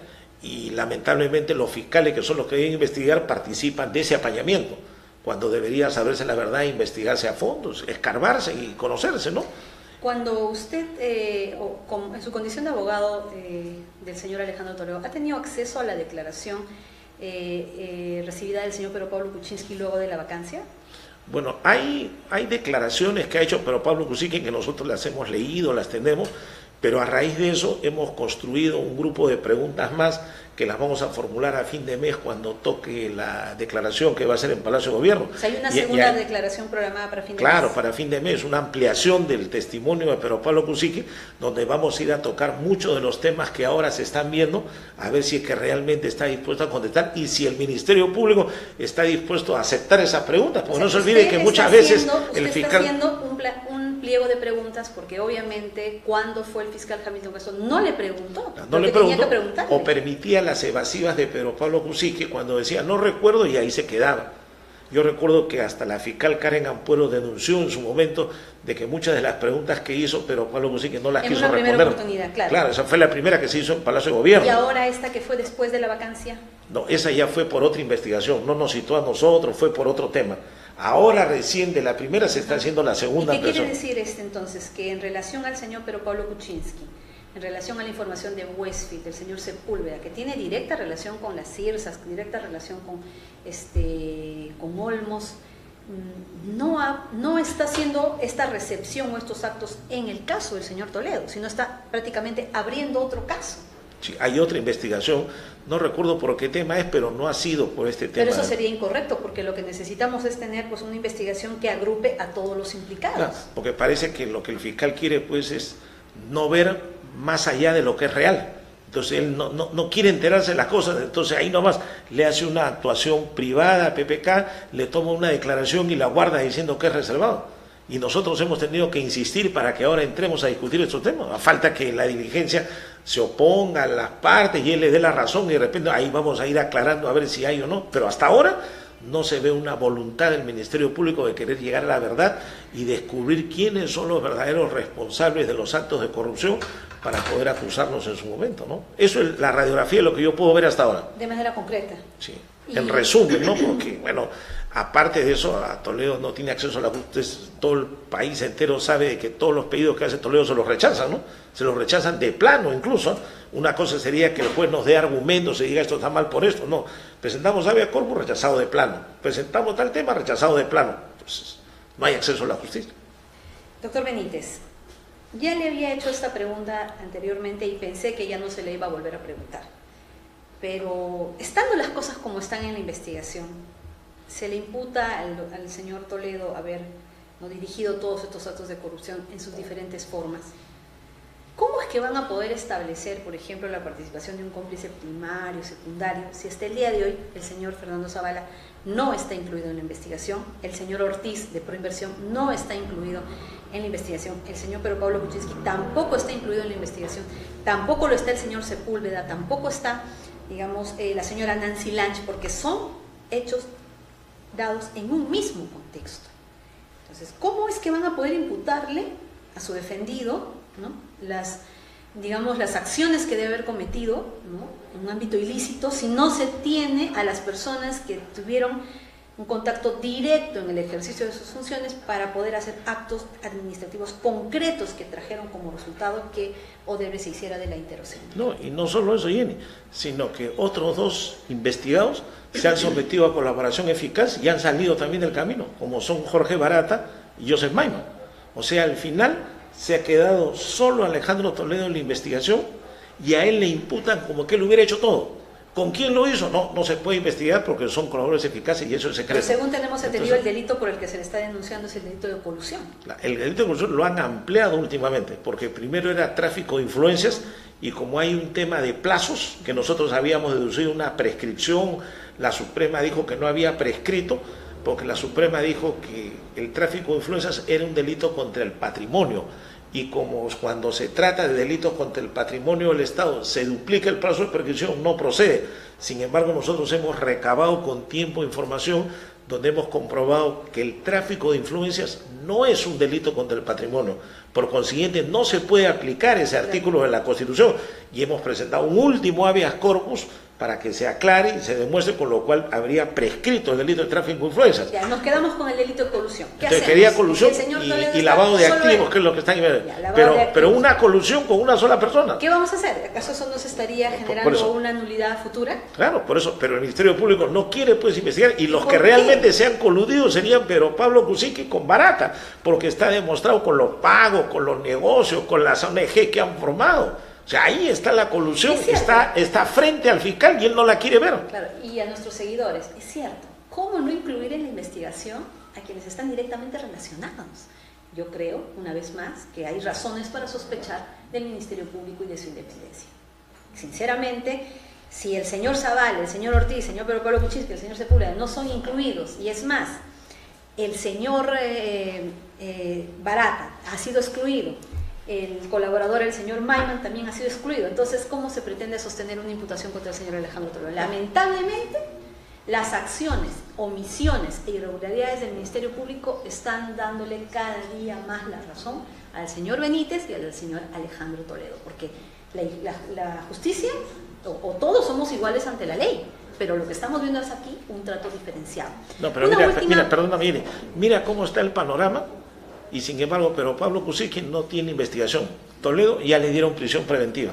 y lamentablemente los fiscales, que son los que deben investigar, participan de ese apañamiento, cuando debería saberse la verdad, investigarse a fondo, escarbarse y conocerse, ¿no? Cuando usted, en su condición de abogado del señor Alejandro Toledo, ¿ha tenido acceso a la declaración recibida del señor Pedro Pablo Kuczynski luego de la vacancia? Bueno, hay declaraciones que ha hecho Pedro Pablo Kuczynski que nosotros las hemos leído, las tenemos, pero a raíz de eso hemos construido un grupo de preguntas más que las vamos a formular a fin de mes cuando toque la declaración que va a ser en Palacio de Gobierno. O sea, hay una segunda declaración programada para fin de mes. Claro, para fin de mes, una ampliación del testimonio de Pedro Pablo Kuczynski, donde vamos a ir a tocar muchos de los temas que ahora se están viendo, a ver si es que realmente está dispuesto a contestar y si el Ministerio Público está dispuesto a aceptar esas preguntas, porque no se olvide que muchas veces el fiscal... Usted está haciendo un pliego de preguntas, porque obviamente cuando fue el fiscal Hamilton Castro no le preguntó, no le tenía que preguntó, preguntarle. o permitía las evasivas de Pedro Pablo Kuczynski cuando decía no recuerdo y ahí se quedaba. Yo recuerdo que hasta la fiscal Karen Ampuero denunció en su momento de que muchas de las preguntas que hizo Pedro Pablo Kuczynski no las quiso responder. En una primera oportunidad, claro. Claro, esa fue la primera que se hizo en Palacio de Gobierno. ¿Y ahora esta que fue después de la vacancia? No, esa ya fue por otra investigación, no nos citó a nosotros, fue por otro tema. Ahora recién de la primera se está haciendo la segunda ¿Y qué quiere ampliación. decir entonces? Que en relación al señor Pedro Pablo Kuczynski, en relación a la información de Westfield, del señor Sepúlveda, que tiene directa relación con las CIRSAS, directa relación con Olmos, no está haciendo esta recepción o estos actos en el caso del señor Toledo, sino está prácticamente abriendo otro caso. Sí, hay otra investigación, no recuerdo por qué tema es, pero no ha sido por este tema. Pero eso sería incorrecto, porque lo que necesitamos es tener pues una investigación que agrupe a todos los implicados. Claro, porque parece que lo que el fiscal quiere pues es no ver más allá de lo que es real. Entonces él no quiere enterarse de las cosas, entonces ahí nomás le hace una actuación privada a PPK, le toma una declaración y la guarda diciendo que es reservado. Y nosotros hemos tenido que insistir para que ahora entremos a discutir estos temas. A falta que la diligencia se oponga a las partes y él le dé la razón y de repente ahí vamos a ir aclarando a ver si hay o no. Pero hasta ahora no se ve una voluntad del Ministerio Público de querer llegar a la verdad y descubrir quiénes son los verdaderos responsables de los actos de corrupción para poder acusarnos en su momento, ¿no? Eso es la radiografía de lo que yo puedo ver hasta ahora. De manera concreta. Sí. En resumen, ¿no? Porque, bueno, aparte de eso, a Toledo no tiene acceso a la justicia, todo el país entero sabe de que todos los pedidos que hace Toledo se los rechazan, ¿no? Se los rechazan de plano incluso. Una cosa sería que el juez nos dé argumentos y diga esto está mal por esto, no. Presentamos habeas corpus, rechazado de plano. Presentamos tal tema, rechazado de plano. Entonces, no hay acceso a la justicia. Doctor Benítez, ya le había hecho esta pregunta anteriormente y pensé que ya no se le iba a volver a preguntar. Pero estando las cosas como están en la investigación, se le imputa al señor Toledo haber dirigido todos estos actos de corrupción en sus diferentes formas. ¿Cómo es que van a poder establecer, por ejemplo, la participación de un cómplice primario, secundario, si hasta el día de hoy el señor Fernando Zavala no está incluido en la investigación, el señor Ortiz de Proinversión no está incluido en la investigación, el señor Pedro Pablo Kuczynski tampoco está incluido en la investigación, tampoco lo está el señor Sepúlveda, tampoco está, digamos, la señora Nancy Lange, porque son hechos dados en un mismo contexto? Entonces, ¿cómo es que van a poder imputarle a su defendido, ¿no?, las acciones que debe haber cometido, ¿no?, en un ámbito ilícito, si no se tiene a las personas que tuvieron un contacto directo en el ejercicio de sus funciones para poder hacer actos administrativos concretos que trajeron como resultado que Odebrecht se hiciera de la intervención? No, y no solo eso, Jenny, sino que otros dos investigados se han sometido a colaboración eficaz y han salido también del camino, como son Jorge Barata y Joseph Maiman. O sea, al final se ha quedado solo Alejandro Toledo en la investigación y a él le imputan como que él hubiera hecho todo. ¿Con quién lo hizo? No se puede investigar porque son colaboradores eficaces y eso es secreto. Pero según tenemos entendido, el delito por el que se le está denunciando es el delito de colusión. El delito de colusión lo han ampliado últimamente, porque primero era tráfico de influencias y como hay un tema de plazos, que nosotros habíamos deducido una prescripción, la Suprema dijo que no había prescrito, porque la Suprema dijo que el tráfico de influencias era un delito contra el patrimonio. Y como cuando se trata de delitos contra el patrimonio del Estado se duplica el plazo de prescripción, no procede. Sin embargo, nosotros hemos recabado con tiempo información donde hemos comprobado que el tráfico de influencias no es un delito contra el patrimonio. Por consiguiente, no se puede aplicar ese artículo de la Constitución. Y hemos presentado un último habeas corpus para que se aclare y se demuestre, con lo cual habría prescrito el delito de tráfico de influencias. Ya, nos quedamos con el delito de colusión. ¿Qué Entonces, hacemos? quería colusión y lavado de activos, él, que es lo que está ahí. Ya, pero una colusión con una sola persona. ¿Qué vamos a hacer? ¿Acaso eso nos estaría generando una nulidad futura? Claro, por eso, pero el Ministerio Público no quiere pues investigar y los que realmente se han coludido serían Pedro Pablo Kuczynski con Barata, porque está demostrado con los pagos, con los negocios, con las ONG que han formado. O sea, ahí está la colusión, está frente al fiscal y él no la quiere ver. Claro, y a nuestros seguidores, es cierto, ¿cómo no incluir en la investigación a quienes están directamente relacionados? Yo creo, una vez más, que hay razones para sospechar del Ministerio Público y de su independencia. Sinceramente, si el señor Zavala, el señor Ortiz, el señor Pedro Pablo Kuczynski, el señor Sepúlveda no son incluidos, y es más, el señor Barata ha sido excluido. El colaborador, el señor Mayman, también ha sido excluido. Entonces, ¿cómo se pretende sostener una imputación contra el señor Alejandro Toledo? Lamentablemente, las acciones, omisiones e irregularidades del Ministerio Público están dándole cada día más la razón al señor Benítez y al señor Alejandro Toledo, porque la justicia, o todos somos iguales ante la ley, pero lo que estamos viendo es aquí un trato diferenciado. No, pero mira cómo está el panorama, y sin embargo, pero Pablo Kuczynski no tiene investigación. Toledo ya le dieron prisión preventiva.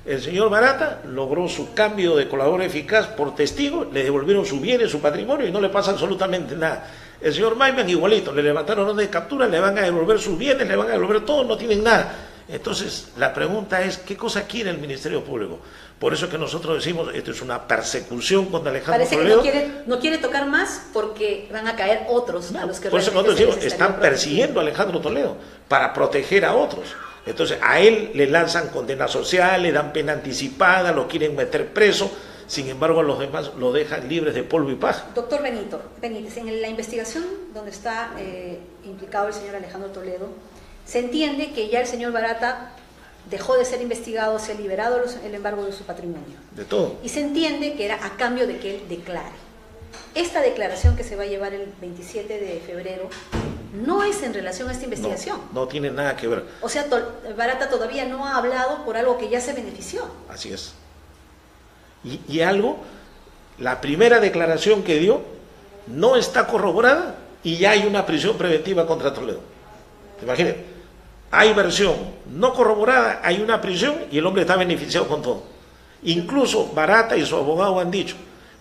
El señor Barata logró su cambio de colaborador eficaz por testigo, le devolvieron sus bienes, su patrimonio, y no le pasa absolutamente nada. El señor Mayman igualito, le levantaron orden de captura, le van a devolver sus bienes, le van a devolver todo, no tienen nada. Entonces, la pregunta es, ¿qué cosa quiere el Ministerio Público? Por eso que nosotros decimos, esto es una persecución contra Alejandro Toledo. Parece que no quiere tocar más porque van a caer otros a los que por eso nosotros decimos, están persiguiendo a Alejandro Toledo para proteger a otros. Entonces, a él le lanzan condena social, le dan pena anticipada, lo quieren meter preso, sin embargo, a los demás lo dejan libres de polvo y paja. Doctor Benítez, en la investigación donde está implicado el señor Alejandro Toledo, se entiende que ya el señor Barata dejó de ser investigado, se ha liberado el embargo de su patrimonio. De todo. Y se entiende que era a cambio de que él declare. Esta declaración que se va a llevar el 27 de febrero no es en relación a esta investigación. No tiene nada que ver. O sea, Barata todavía no ha hablado por algo que ya se benefició. Así es. Y algo, la primera declaración que dio no está corroborada y ya hay una prisión preventiva contra Toledo. Imagínate. Hay versión no corroborada, hay una prisión y el hombre está beneficiado con todo. Incluso Barata y su abogado han dicho,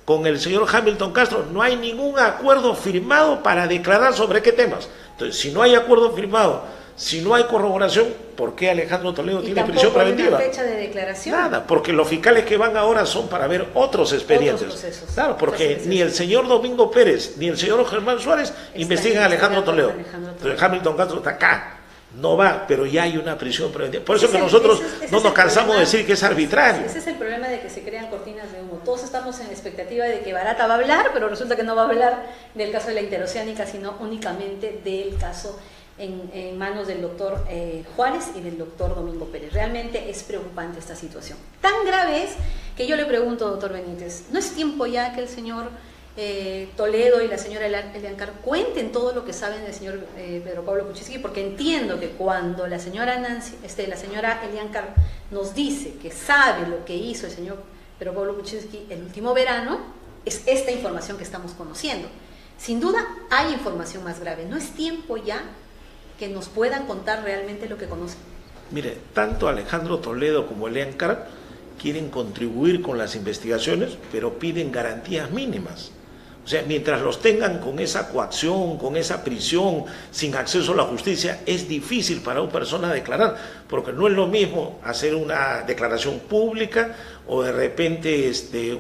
con el señor Hamilton Castro no hay ningún acuerdo firmado para declarar sobre qué temas. Entonces, si no hay acuerdo firmado, si no hay corroboración, ¿por qué Alejandro Toledo tiene prisión preventiva? Hay una fecha de declaración. Nada, porque los fiscales que van ahora son para ver otros expedientes. Otros procesos. Claro, porque ni el señor Domingo Pérez ni el señor Germán Suárez investigan a Alejandro Toledo. Entonces, Hamilton Castro está acá. No va, pero ya hay una prisión preventiva. Por eso que nosotros no nos cansamos de decir que es arbitrario. Ese es el problema de que se crean cortinas de humo. Todos estamos en la expectativa de que Barata va a hablar, pero resulta que no va a hablar del caso de la interoceánica, sino únicamente del caso en manos del doctor Juárez y del doctor Domingo Pérez. Realmente es preocupante esta situación. Tan grave es que yo le pregunto, doctor Benítez, ¿no es tiempo ya que el señor Toledo y la señora Eliancar cuenten todo lo que saben del señor Pedro Pablo Kuczynski? Porque entiendo que cuando la señora la señora Eliancar nos dice que sabe lo que hizo el señor Pedro Pablo Kuczynski el último verano, es esta información que estamos conociendo. Sin duda hay información más grave. ¿No es tiempo ya que nos puedan contar realmente lo que conocen? Mire, tanto Alejandro Toledo como Eliancar quieren contribuir con las investigaciones, pero piden garantías mínimas. O sea, mientras los tengan con esa coacción, con esa prisión, sin acceso a la justicia, es difícil para una persona declarar, porque no es lo mismo hacer una declaración pública o de repente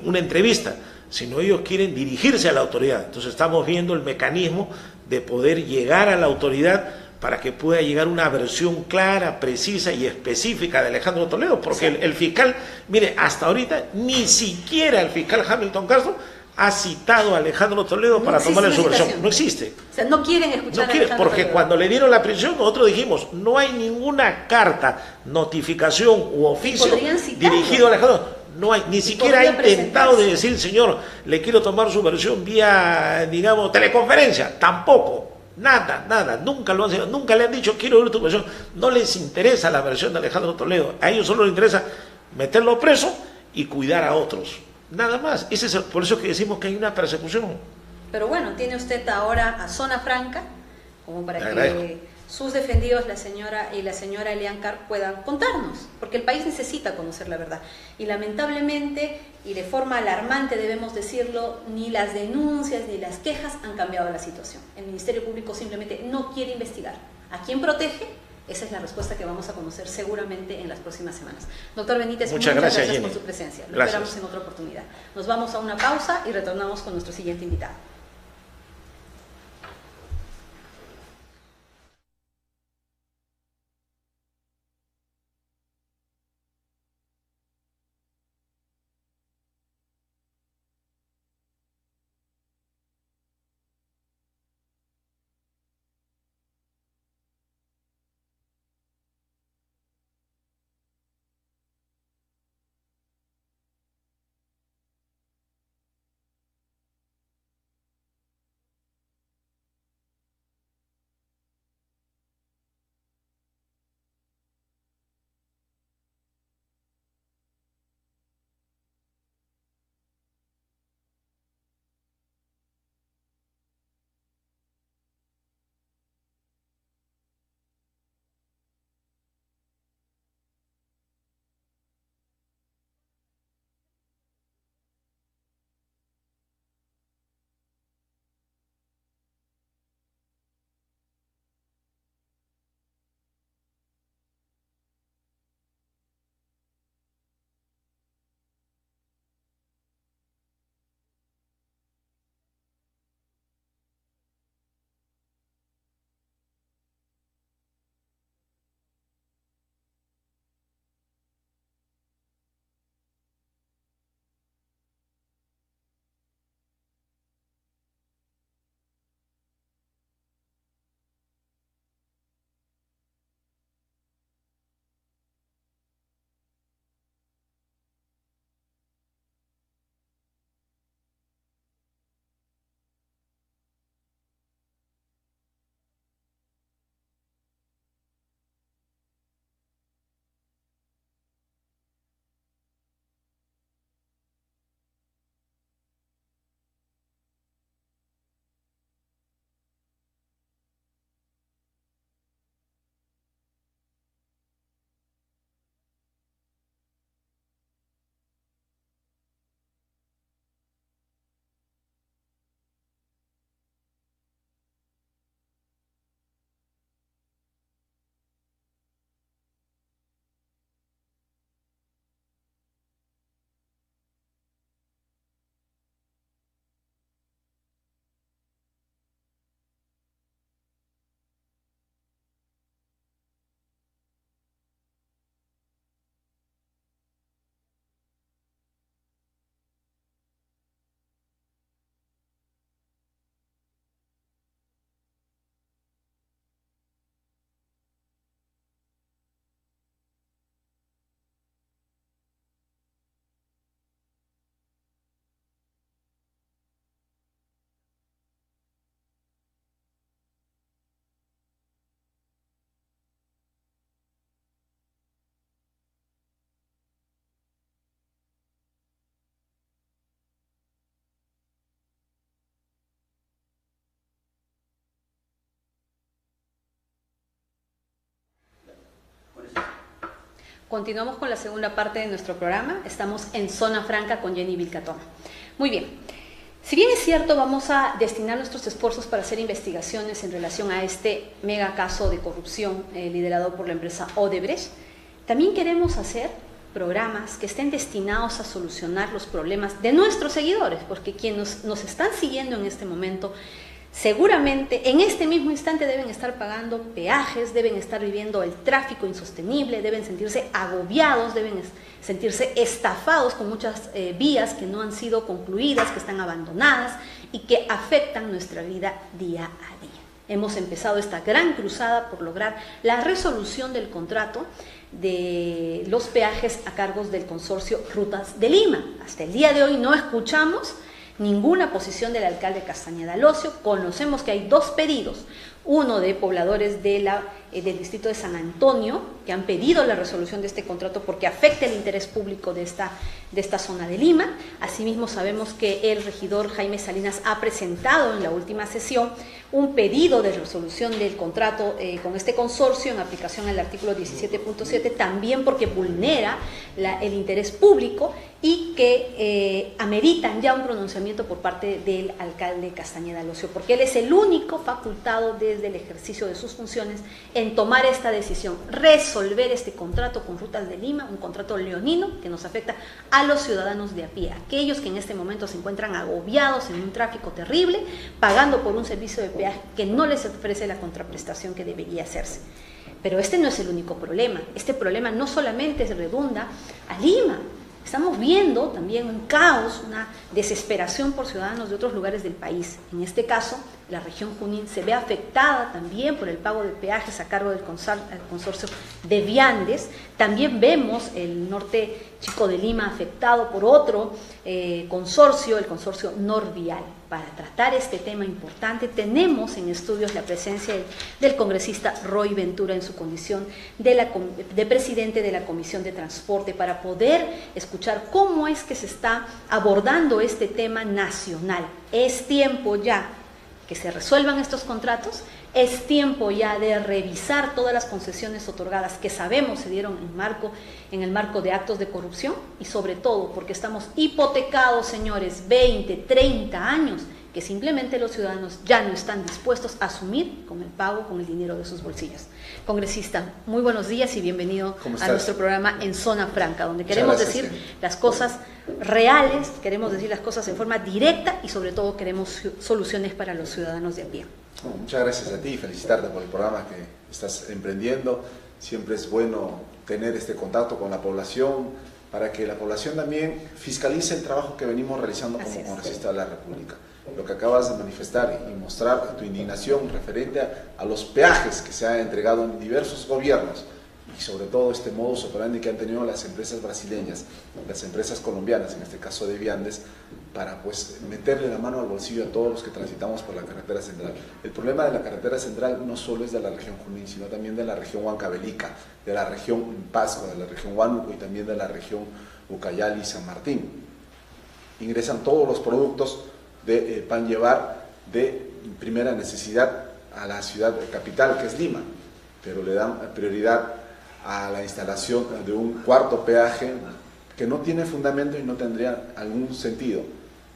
una entrevista, sino ellos quieren dirigirse a la autoridad. Entonces estamos viendo el mecanismo de poder llegar a la autoridad para que pueda llegar una versión clara, precisa y específica de Alejandro Toledo, porque el fiscal, mire, hasta ahorita ni siquiera el fiscal Hamilton Castro ha citado a Alejandro Toledo para tomarle su versión. No existe. O sea, no quieren escuchar a Alejandro porque Toledo. Cuando le dieron la prisión, nosotros dijimos, no hay ninguna carta, notificación u oficio dirigido a Alejandro. No hay, ni siquiera ha intentado de decir, señor, le quiero tomar su versión vía, digamos, teleconferencia. Tampoco. Nada, nunca lo han hecho, nunca le han dicho, quiero oír tu versión. No les interesa la versión de Alejandro Toledo. A ellos solo les interesa meterlo preso y cuidar a otros. Nada más. Por eso que decimos que hay una persecución. Pero bueno, tiene usted ahora a Zona Franca, como para que sus defendidos, la señora Eliancar, puedan contarnos, porque el país necesita conocer la verdad. Y lamentablemente, y de forma alarmante debemos decirlo, ni las denuncias ni las quejas han cambiado la situación. El Ministerio Público simplemente no quiere investigar. ¿A quién protege? Esa es la respuesta que vamos a conocer seguramente en las próximas semanas. Doctor Benítez, muchas gracias por su presencia. Lo esperamos en otra oportunidad. Nos vamos a una pausa y retornamos con nuestro siguiente invitado. Continuamos con la segunda parte de nuestro programa. Estamos en Zona Franca con Jenny Vilcatoma. Muy bien. Si bien es cierto, vamos a destinar nuestros esfuerzos para hacer investigaciones en relación a este mega caso de corrupción liderado por la empresa Odebrecht, también queremos hacer programas que estén destinados a solucionar los problemas de nuestros seguidores, porque quienes nos están siguiendo en este momento seguramente en este mismo instante deben estar pagando peajes, deben estar viviendo el tráfico insostenible, deben sentirse agobiados, deben sentirse estafados con muchas vías que no han sido concluidas, que están abandonadas y que afectan nuestra vida día a día. Hemos empezado esta gran cruzada por lograr la resolución del contrato de los peajes a cargo del consorcio Rutas de Lima. Hasta el día de hoy no escuchamos ninguna posición del alcalde Castañeda Locio. Conocemos que hay dos pedidos, uno de pobladores del distrito de San Antonio, que han pedido la resolución de este contrato porque afecta el interés público de esta zona de Lima. Asimismo, sabemos que el regidor Jaime Salinas ha presentado en la última sesión un pedido de resolución del contrato con este consorcio en aplicación al artículo 17.7, también porque vulnera el interés público y que ameritan ya un pronunciamiento por parte del alcalde Castañeda Locio, porque él es el único facultado desde el ejercicio de sus funciones en tomar esta decisión, resolver este contrato con Rutas de Lima, un contrato leonino que nos afecta a los ciudadanos de a pie, aquellos que en este momento se encuentran agobiados en un tráfico terrible, pagando por un servicio de peaje que no les ofrece la contraprestación que debería hacerse. Pero este no es el único problema. Este problema no solamente se redunda a Lima. Estamos viendo también un caos, una desesperación por ciudadanos de otros lugares del país. En este caso, la región Junín se ve afectada también por el pago de peajes a cargo del consorcio de viandes. También vemos el norte chico de Lima afectado por otro consorcio, el consorcio Norvial. Para tratar este tema importante tenemos en estudios la presencia del congresista Roy Ventura en su condición de presidente de la Comisión de Transporte, para poder escuchar cómo es que se está abordando este tema nacional. Es tiempo ya que se resuelvan estos contratos, es tiempo ya de revisar todas las concesiones otorgadas que sabemos se dieron en el marco de actos de corrupción, y sobre todo porque estamos hipotecados, señores, 20, 30 años, que simplemente los ciudadanos ya no están dispuestos a asumir con el pago, con el dinero de sus bolsillos. Congresista, muy buenos días y bienvenido a nuestro programa en Zona Franca, donde queremos decir las cosas reales, queremos decir las cosas en forma directa y sobre todo queremos soluciones para los ciudadanos de a pie. Muchas gracias a ti y felicitarte por el programa que estás emprendiendo. Siempre es bueno tener este contacto con la población para que la población también fiscalice el trabajo que venimos realizando como congresista de la República. Lo que acabas de manifestar y mostrar tu indignación referente a los peajes que se han entregado en diversos gobiernos, y sobre todo este modus operandi que han tenido las empresas brasileñas, las empresas colombianas, en este caso de viandes, para pues meterle la mano al bolsillo a todos los que transitamos por la carretera central. El problema de la carretera central no solo es de la región Junín, sino también de la región Huancavelica, de la región Pasco, de la región Huánuco y también de la región Ucayali y San Martín. Ingresan todos los productos de pan llevar de primera necesidad a la ciudad capital, que es Lima, pero le dan prioridad a la instalación de un cuarto peaje que no tiene fundamento y no tendría algún sentido,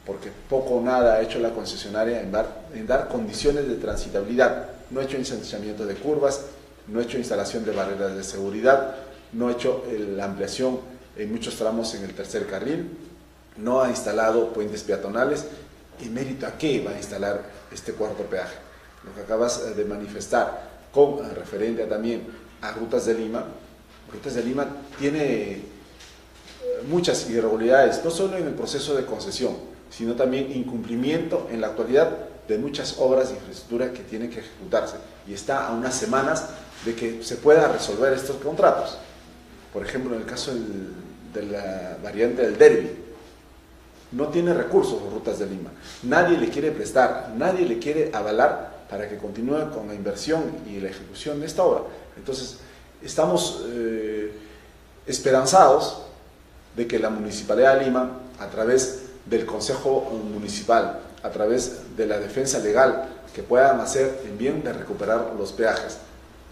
porque poco o nada ha hecho la concesionaria en dar condiciones de transitabilidad. No ha hecho ensanchamiento de curvas, no ha hecho instalación de barreras de seguridad, no ha hecho la ampliación en muchos tramos en el tercer carril, no ha instalado puentes peatonales. ¿Y mérito a qué va a instalar este cuarto peaje? Lo que acabas de manifestar con referente también a Rutas de Lima. Rutas de Lima tiene muchas irregularidades, no solo en el proceso de concesión, sino también incumplimiento en la actualidad de muchas obras de infraestructura que tienen que ejecutarse, y está a unas semanas de que se pueda resolver estos contratos. Por ejemplo, en el caso de la variante del Derby, no tiene recursos Rutas de Lima, nadie le quiere prestar, nadie le quiere avalar para que continúe con la inversión y la ejecución de esta obra. Entonces, estamos esperanzados de que la Municipalidad de Lima, a través del Consejo Municipal, a través de la defensa legal que puedan hacer en bien de recuperar los peajes,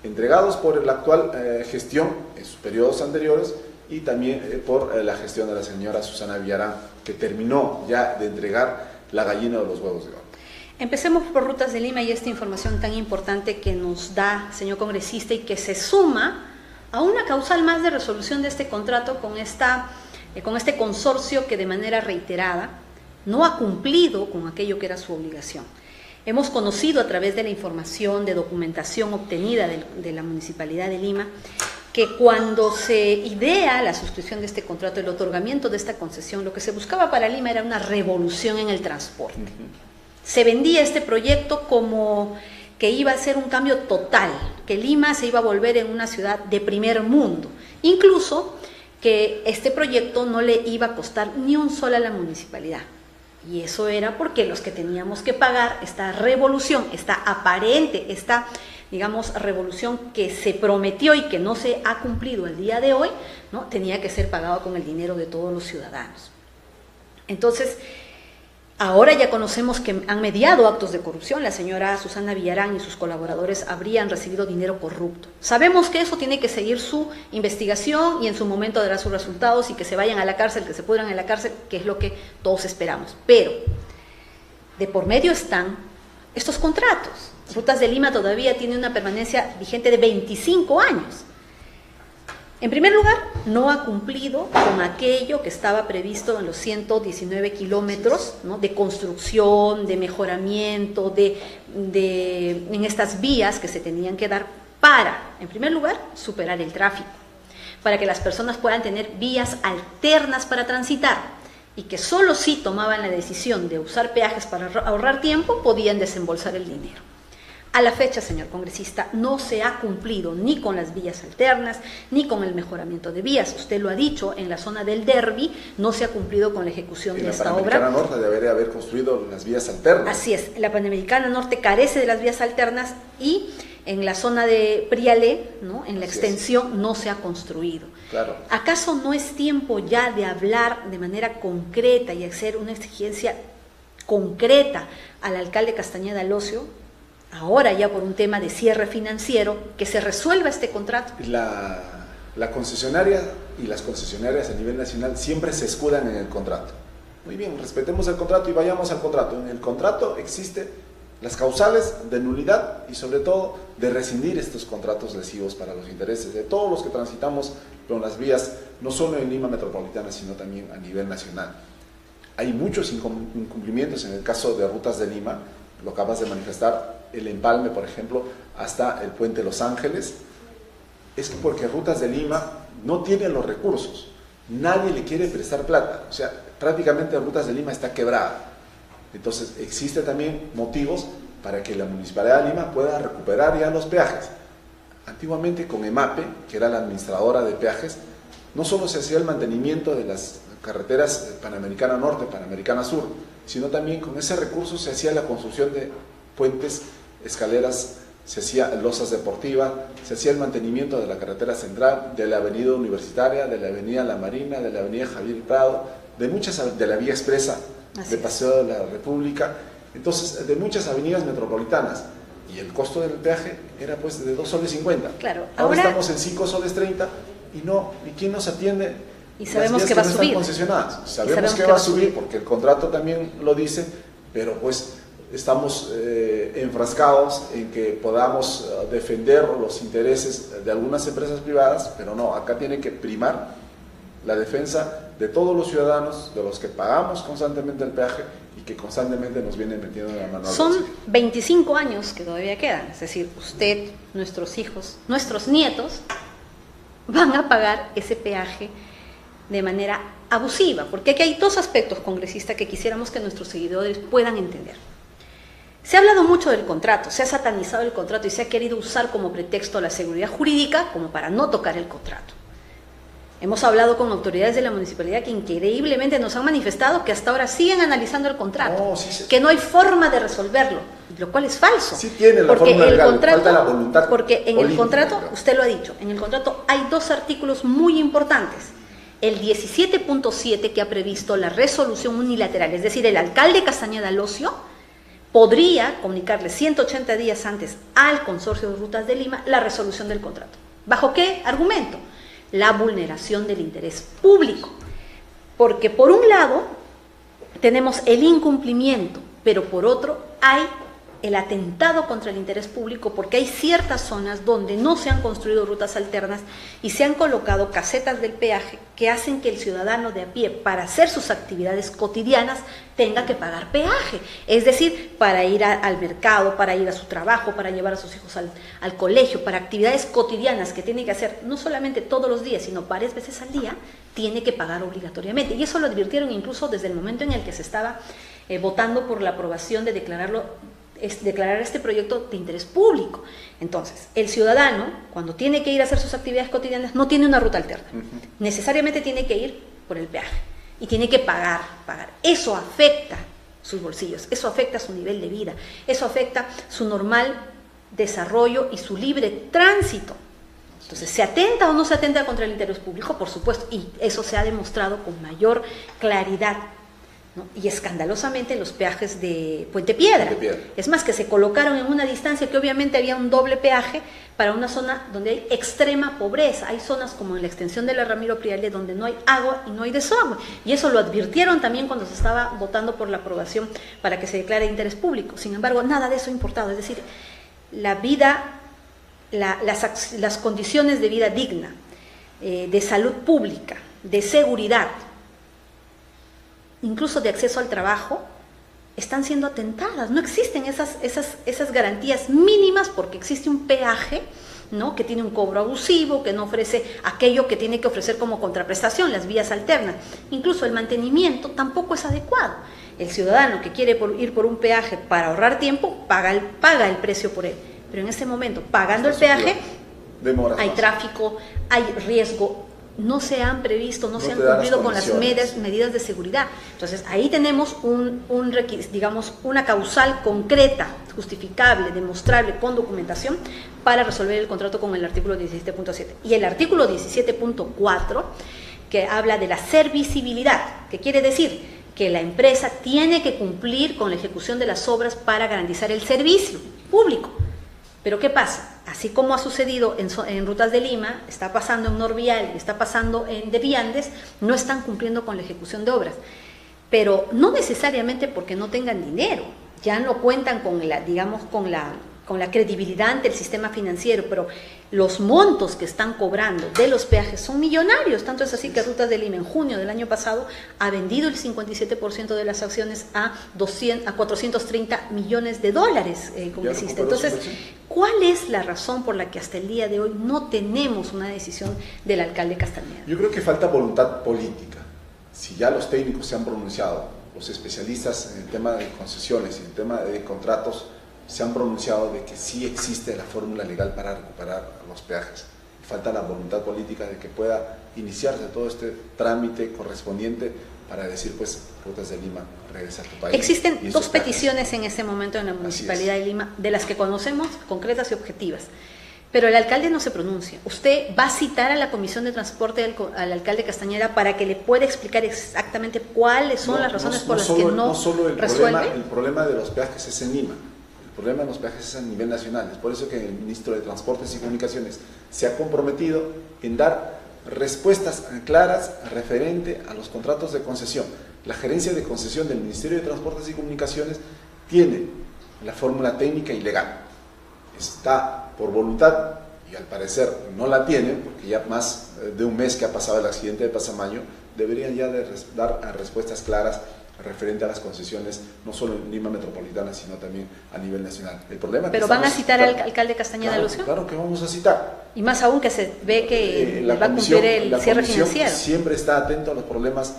entregados por la actual gestión en sus periodos anteriores y también por la gestión de la señora Susana Villarán, que terminó ya de entregar la gallina de los huevos de oro. Empecemos por Rutas de Lima y esta información tan importante que nos da, señor congresista, y que se suma a una causal más de resolución de este contrato con este consorcio que de manera reiterada no ha cumplido con aquello que era su obligación. Hemos conocido a través de la información, de documentación obtenida de la Municipalidad de Lima, que cuando se idea la suscripción de este contrato, el otorgamiento de esta concesión, lo que se buscaba para Lima era una revolución en el transporte. Se vendía este proyecto como que iba a ser un cambio total, que Lima se iba a volver en una ciudad de primer mundo, incluso que este proyecto no le iba a costar ni un sol a la municipalidad. Y eso era porque los que teníamos que pagar esta revolución, esta aparente, esta, digamos, revolución que se prometió y que no se ha cumplido el día de hoy, ¿no? Tenía que ser pagado con el dinero de todos los ciudadanos. Entonces, ahora ya conocemos que han mediado actos de corrupción. La señora Susana Villarán y sus colaboradores habrían recibido dinero corrupto. Sabemos que eso tiene que seguir su investigación y en su momento dará sus resultados y que se vayan a la cárcel, que se pudran en la cárcel, que es lo que todos esperamos. Pero de por medio están estos contratos. Rutas de Lima todavía tiene una permanencia vigente de 25 años. En primer lugar, no ha cumplido con aquello que estaba previsto en los 119 kilómetros, ¿no?, de construcción, de mejoramiento, en estas vías que se tenían que dar para, en primer lugar, superar el tráfico, para que las personas puedan tener vías alternas para transitar y que solo si tomaban la decisión de usar peajes para ahorrar tiempo, podían desembolsar el dinero. A la fecha, señor congresista, no se ha cumplido ni con las vías alternas, ni con el mejoramiento de vías. Usted lo ha dicho, en la zona del Derby no se ha cumplido con la ejecución de esta obra. La Panamericana Norte debería haber construido las vías alternas. Así es, la Panamericana Norte carece de las vías alternas y en la zona de Prialé, ¿no?, en la extensión, no se ha construido. Claro. ¿Acaso no es tiempo ya de hablar de manera concreta y hacer una exigencia concreta al alcalde Castañeda Locio? Ahora ya por un tema de cierre financiero, que se resuelva este contrato. La concesionaria y las concesionarias a nivel nacional siempre se escudan en el contrato. Muy bien, respetemos el contrato y vayamos al contrato. En el contrato existen las causales de nulidad y sobre todo de rescindir estos contratos lesivos para los intereses de todos los que transitamos por las vías, no solo en Lima metropolitana, sino también a nivel nacional. Hay muchos incumplimientos en el caso de Rutas de Lima, lo acabas de manifestar, el empalme, por ejemplo, hasta el puente Los Ángeles. Es porque Rutas de Lima no tiene los recursos, nadie le quiere prestar plata, o sea, prácticamente Rutas de Lima está quebrada. Entonces existen también motivos para que la Municipalidad de Lima pueda recuperar ya los peajes. Antiguamente con EMAPE, que era la administradora de peajes, no solo se hacía el mantenimiento de las carreteras Panamericana Norte, Panamericana Sur, sino también con ese recurso se hacía la construcción de puentes, escaleras, se hacía losas deportivas, se hacía el mantenimiento de la carretera central, de la avenida Universitaria, de la avenida La Marina, de la avenida Javier Prado, de la vía expresa, de Paseo de la República, entonces de muchas avenidas metropolitanas, y el costo del peaje era pues de 2,50 soles. Claro, ahora estamos en 5,30 soles y ¿quién nos atiende? Y sabemos que va a subir. Sabemos que va a subir porque el contrato también lo dice, pero pues estamos enfrascados en que podamos defender los intereses de algunas empresas privadas, pero no, acá tiene que primar la defensa de todos los ciudadanos, de los que pagamos constantemente el peaje y que constantemente nos vienen metiendo en la mano. Son 25 años que todavía quedan, es decir, usted, nuestros hijos, nuestros nietos van a pagar ese peaje de manera abusiva, porque aquí hay dos aspectos, congresista, que quisiéramos que nuestros seguidores puedan entender. Se ha hablado mucho del contrato, se ha satanizado el contrato y se ha querido usar como pretexto la seguridad jurídica como para no tocar el contrato. Hemos hablado con autoridades de la municipalidad que increíblemente nos han manifestado que hasta ahora siguen analizando el contrato, que no hay forma de resolverlo, lo cual es falso. Sí tiene la forma legal, falta la voluntad porque en política, el contrato, usted lo ha dicho, en el contrato hay dos artículos muy importantes. El 17.7 que ha previsto la resolución unilateral, es decir, el alcalde Castañeda Locio podría comunicarle 180 días antes al Consorcio de Rutas de Lima la resolución del contrato. ¿Bajo qué argumento? La vulneración del interés público. Porque por un lado tenemos el incumplimiento, pero por otro hay el atentado contra el interés público, porque hay ciertas zonas donde no se han construido rutas alternas y se han colocado casetas del peaje que hacen que el ciudadano de a pie, para hacer sus actividades cotidianas, tenga que pagar peaje. Es decir, para ir al mercado, para ir a su trabajo, para llevar a sus hijos al colegio, para actividades cotidianas que tiene que hacer no solamente todos los días, sino varias veces al día, tiene que pagar obligatoriamente. Y eso lo advirtieron incluso desde el momento en el que se estaba votando por la aprobación de declarar este proyecto de interés público. Entonces, el ciudadano, cuando tiene que ir a hacer sus actividades cotidianas, no tiene una ruta alterna. Necesariamente tiene que ir por el peaje y tiene que pagar. Eso afecta sus bolsillos, eso afecta su nivel de vida, eso afecta su normal desarrollo y su libre tránsito. Entonces, ¿se atenta o no se atenta contra el interés público? Por supuesto, y eso se ha demostrado con mayor claridad, ¿no? Y escandalosamente en los peajes de Puente Piedra. Es más, que se colocaron en una distancia que obviamente había un doble peaje para una zona donde hay extrema pobreza. Hay zonas como en la extensión de la Ramiro Priale donde no hay agua y no hay desagüe. Y eso lo advirtieron también cuando se estaba votando por la aprobación para que se declare de interés público. Sin embargo, nada de eso ha importado. Es decir, la vida, las condiciones de vida digna, de salud pública, de seguridad, incluso de acceso al trabajo, están siendo atentadas. No existen esas garantías mínimas porque existe un peaje, ¿no?, que tiene un cobro abusivo, que no ofrece aquello que tiene que ofrecer como contraprestación, las vías alternas. Incluso el mantenimiento tampoco es adecuado. El ciudadano que quiere ir por un peaje para ahorrar tiempo, paga el precio por él. Pero en este momento, pagando el peaje, hay tráfico, hay riesgo. No se han previsto, no se han cumplido con las medidas de seguridad. Entonces, ahí tenemos una causal concreta, justificable, demostrable, con documentación, para resolver el contrato con el artículo 17.7. Y el artículo 17.4, que habla de la servicibilidad, que quiere decir que la empresa tiene que cumplir con la ejecución de las obras para garantizar el servicio público. Pero ¿qué pasa? Así como ha sucedido en Rutas de Lima, está pasando en Norvial, está pasando en De Viandes, no están cumpliendo con la ejecución de obras. Pero no necesariamente porque no tengan dinero, ya no cuentan con la credibilidad ante el sistema financiero, pero los montos que están cobrando de los peajes son millonarios. Tanto es así que Rutas de Lima en junio del año pasado ha vendido el 57% de las acciones a 430 millones de dólares, congresista. Entonces, ¿cuál es la razón por la que hasta el día de hoy no tenemos una decisión del alcalde Castañeda? Yo creo que falta voluntad política. Si ya los técnicos se han pronunciado, los especialistas en el tema de concesiones, en el tema de contratos, se han pronunciado de que sí existe la fórmula legal para recuperar los peajes. Falta la voluntad política de que pueda iniciarse todo este trámite correspondiente para decir, pues, Rutas de Lima, regresa a tu país. Existen dos peticiones en este momento en la Municipalidad de Lima, de las que conocemos, concretas y objetivas. Pero el alcalde no se pronuncia. ¿Usted va a citar a la Comisión de Transporte al alcalde Castañeda para que le pueda explicar exactamente cuáles son las razones por las que no resuelve? El problema de los peajes es en Lima. El problema de los peajes es a nivel nacional. Es por eso que el ministro de Transportes y Comunicaciones se ha comprometido en dar respuestas claras referente a los contratos de concesión. La gerencia de concesión del Ministerio de Transportes y Comunicaciones tiene la fórmula técnica y legal. Está por voluntad y al parecer no la tienen, porque ya más de un mes que ha pasado el accidente de Pasamayo, deberían ya dar respuestas claras referente a las concesiones, no solo en Lima Metropolitana, sino también a nivel nacional. El problema ¿Pero van a citar al alcalde Castañeda de Lucio? Claro que vamos a citar. Y más aún que se ve que va a cumplir el cierre financiero. Siempre está atento a los problemas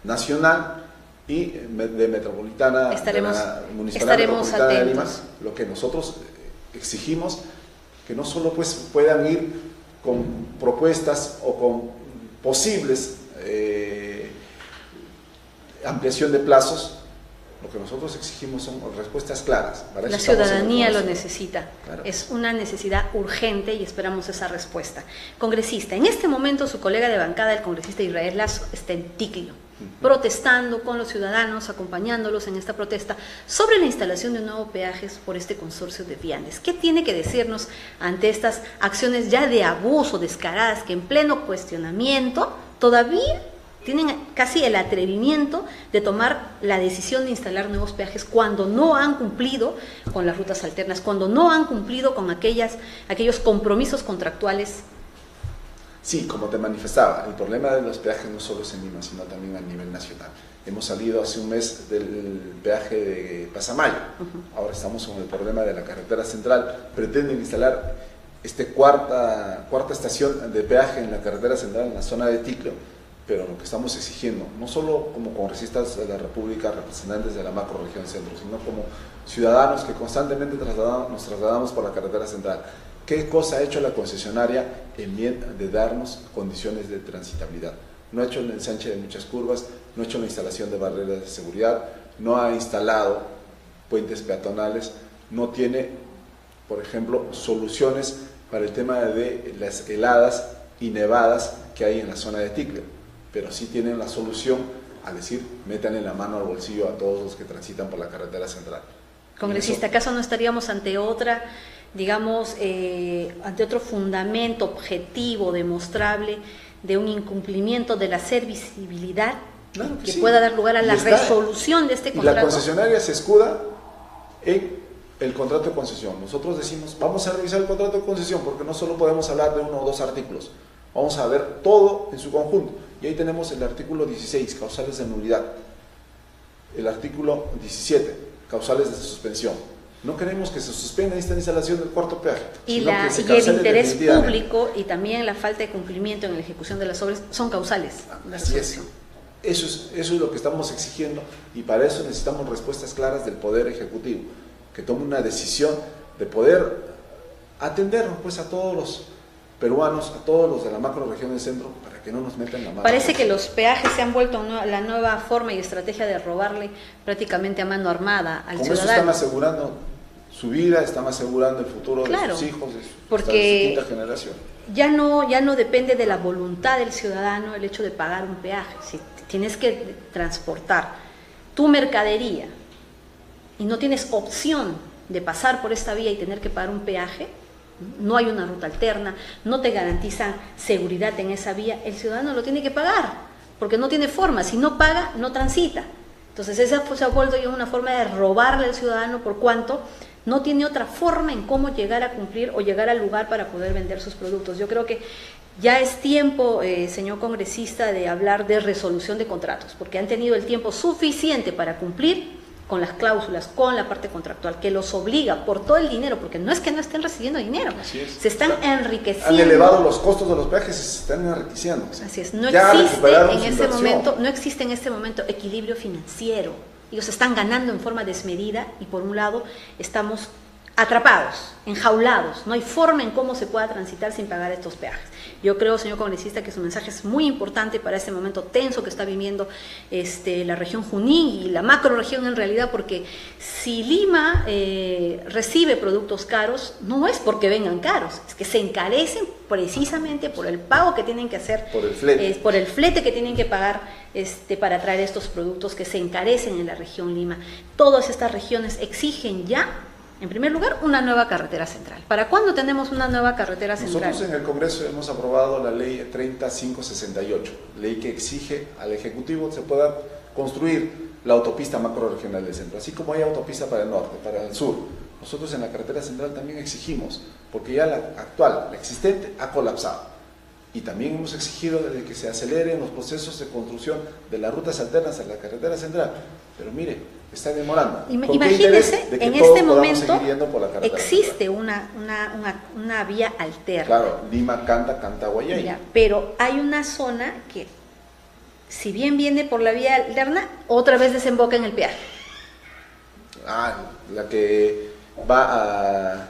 nacional y de Metropolitana, estaremos Municipal Metropolitana de Lima. atentos. Lo que nosotros exigimos, que no solo pues puedan ir con propuestas o con posibles ampliación de plazos. Lo que nosotros exigimos son respuestas claras. La ciudadanía lo necesita. Claro. Es una necesidad urgente y esperamos esa respuesta. Congresista, en este momento su colega de bancada, el congresista Israel Lazo, está en Ticlio. protestando con los ciudadanos, acompañándolos en esta protesta sobre la instalación de un nuevo peaje por este consorcio de viandes. ¿Qué tiene que decirnos ante estas acciones ya de abuso descaradas que en pleno cuestionamiento todavía tienen casi el atrevimiento de tomar la decisión de instalar nuevos peajes cuando no han cumplido con las rutas alternas, cuando no han cumplido con aquellos compromisos contractuales? Sí, como te manifestaba, el problema de los peajes no solo es en Lima, sino también a nivel nacional. Hemos salido hace un mes del peaje de Pasamayo, ahora estamos con el problema de la carretera central. Pretenden instalar cuarta estación de peaje en la carretera central en la zona de Ticlo, pero lo que estamos exigiendo, no solo como congresistas de la República, representantes de la macrorregión centro, sino como ciudadanos que constantemente nos trasladamos por la carretera central. ¿Qué cosa ha hecho la concesionaria en bien de darnos condiciones de transitabilidad? No ha hecho el ensanche de muchas curvas, no ha hecho la instalación de barreras de seguridad, no ha instalado puentes peatonales, no tiene, por ejemplo, soluciones para el tema de las heladas y nevadas que hay en la zona de Ticlo, pero sí tienen la solución al decir, métanle la mano al bolsillo a todos los que transitan por la carretera central. Congresista, ¿acaso no estaríamos ante otra, digamos, ante otro fundamento objetivo, demostrable, de un incumplimiento de la servicibilidad Claro que sí. pueda dar lugar a la resolución de este contrato? Y la concesionaria se escuda en el contrato de concesión. Nosotros decimos, vamos a revisar el contrato de concesión, porque no solo podemos hablar de uno o dos artículos, vamos a ver todo en su conjunto. Y ahí tenemos el artículo 16, causales de nulidad, el artículo 17, causales de suspensión. No queremos que se suspenda esta instalación del cuarto peaje. Y el interés público y también la falta de cumplimiento en la ejecución de las obras son causales. Así es. Eso es lo que estamos exigiendo, y para eso necesitamos respuestas claras del Poder Ejecutivo, que tome una decisión de poder atender pues, a todos los peruanos, a todos los de la macrorregión del centro, para que no nos metan la mano. Parece que los peajes se han vuelto la nueva forma y estrategia de robarle prácticamente a mano armada al ciudadano. Con eso están asegurando su vida, están asegurando el futuro de sus hijos, de su quinta generación. Ya no depende de la voluntad del ciudadano el hecho de pagar un peaje. Si tienes que transportar tu mercadería y no tienes opción de pasar por esta vía y tener que pagar un peaje, no hay una ruta alterna, no te garantizan seguridad en esa vía, el ciudadano lo tiene que pagar, porque no tiene forma, si no paga, no transita. Entonces esa se ha vuelto ya una forma de robarle al ciudadano, por cuanto no tiene otra forma en cómo llegar a cumplir o llegar al lugar para poder vender sus productos. Yo creo que ya es tiempo, señor congresista, de hablar de resolución de contratos, porque han tenido el tiempo suficiente para cumplir con las cláusulas, con la parte contractual, que los obliga por todo el dinero, porque no es que no estén recibiendo dinero, se están enriqueciendo. Han elevado los costos de los peajes y se están enriqueciendo. Así es, no existe en este momento equilibrio financiero. Ellos están ganando en forma desmedida y por un lado estamos atrapados, enjaulados, no hay forma en cómo se pueda transitar sin pagar estos peajes. Yo creo, señor congresista, que su mensaje es muy importante para este momento tenso que está viviendo la región Junín y la macrorregión en realidad, porque si Lima recibe productos caros, no es porque vengan caros, es que se encarecen precisamente por el pago que tienen que hacer, por el flete que tienen que pagar para traer estos productos que se encarecen en la región Lima. Todas estas regiones exigen ya, en primer lugar, una nueva carretera central. ¿Para cuándo tenemos una nueva carretera central? Nosotros en el Congreso hemos aprobado la ley 30568, ley que exige al Ejecutivo que se pueda construir la autopista macrorregional del centro, así como hay autopista para el norte, para el sur. Nosotros en la carretera central también exigimos, porque ya la actual, la existente, ha colapsado. Y también hemos exigido de que se aceleren los procesos de construcción de las rutas alternas a la carretera central. Pero mire, está demorando. Imagínese, en este momento existe una vía alterna. Claro, Lima, Canta, Guayay. Pero hay una zona que, si bien viene por la vía alterna, otra vez desemboca en el peaje. La que va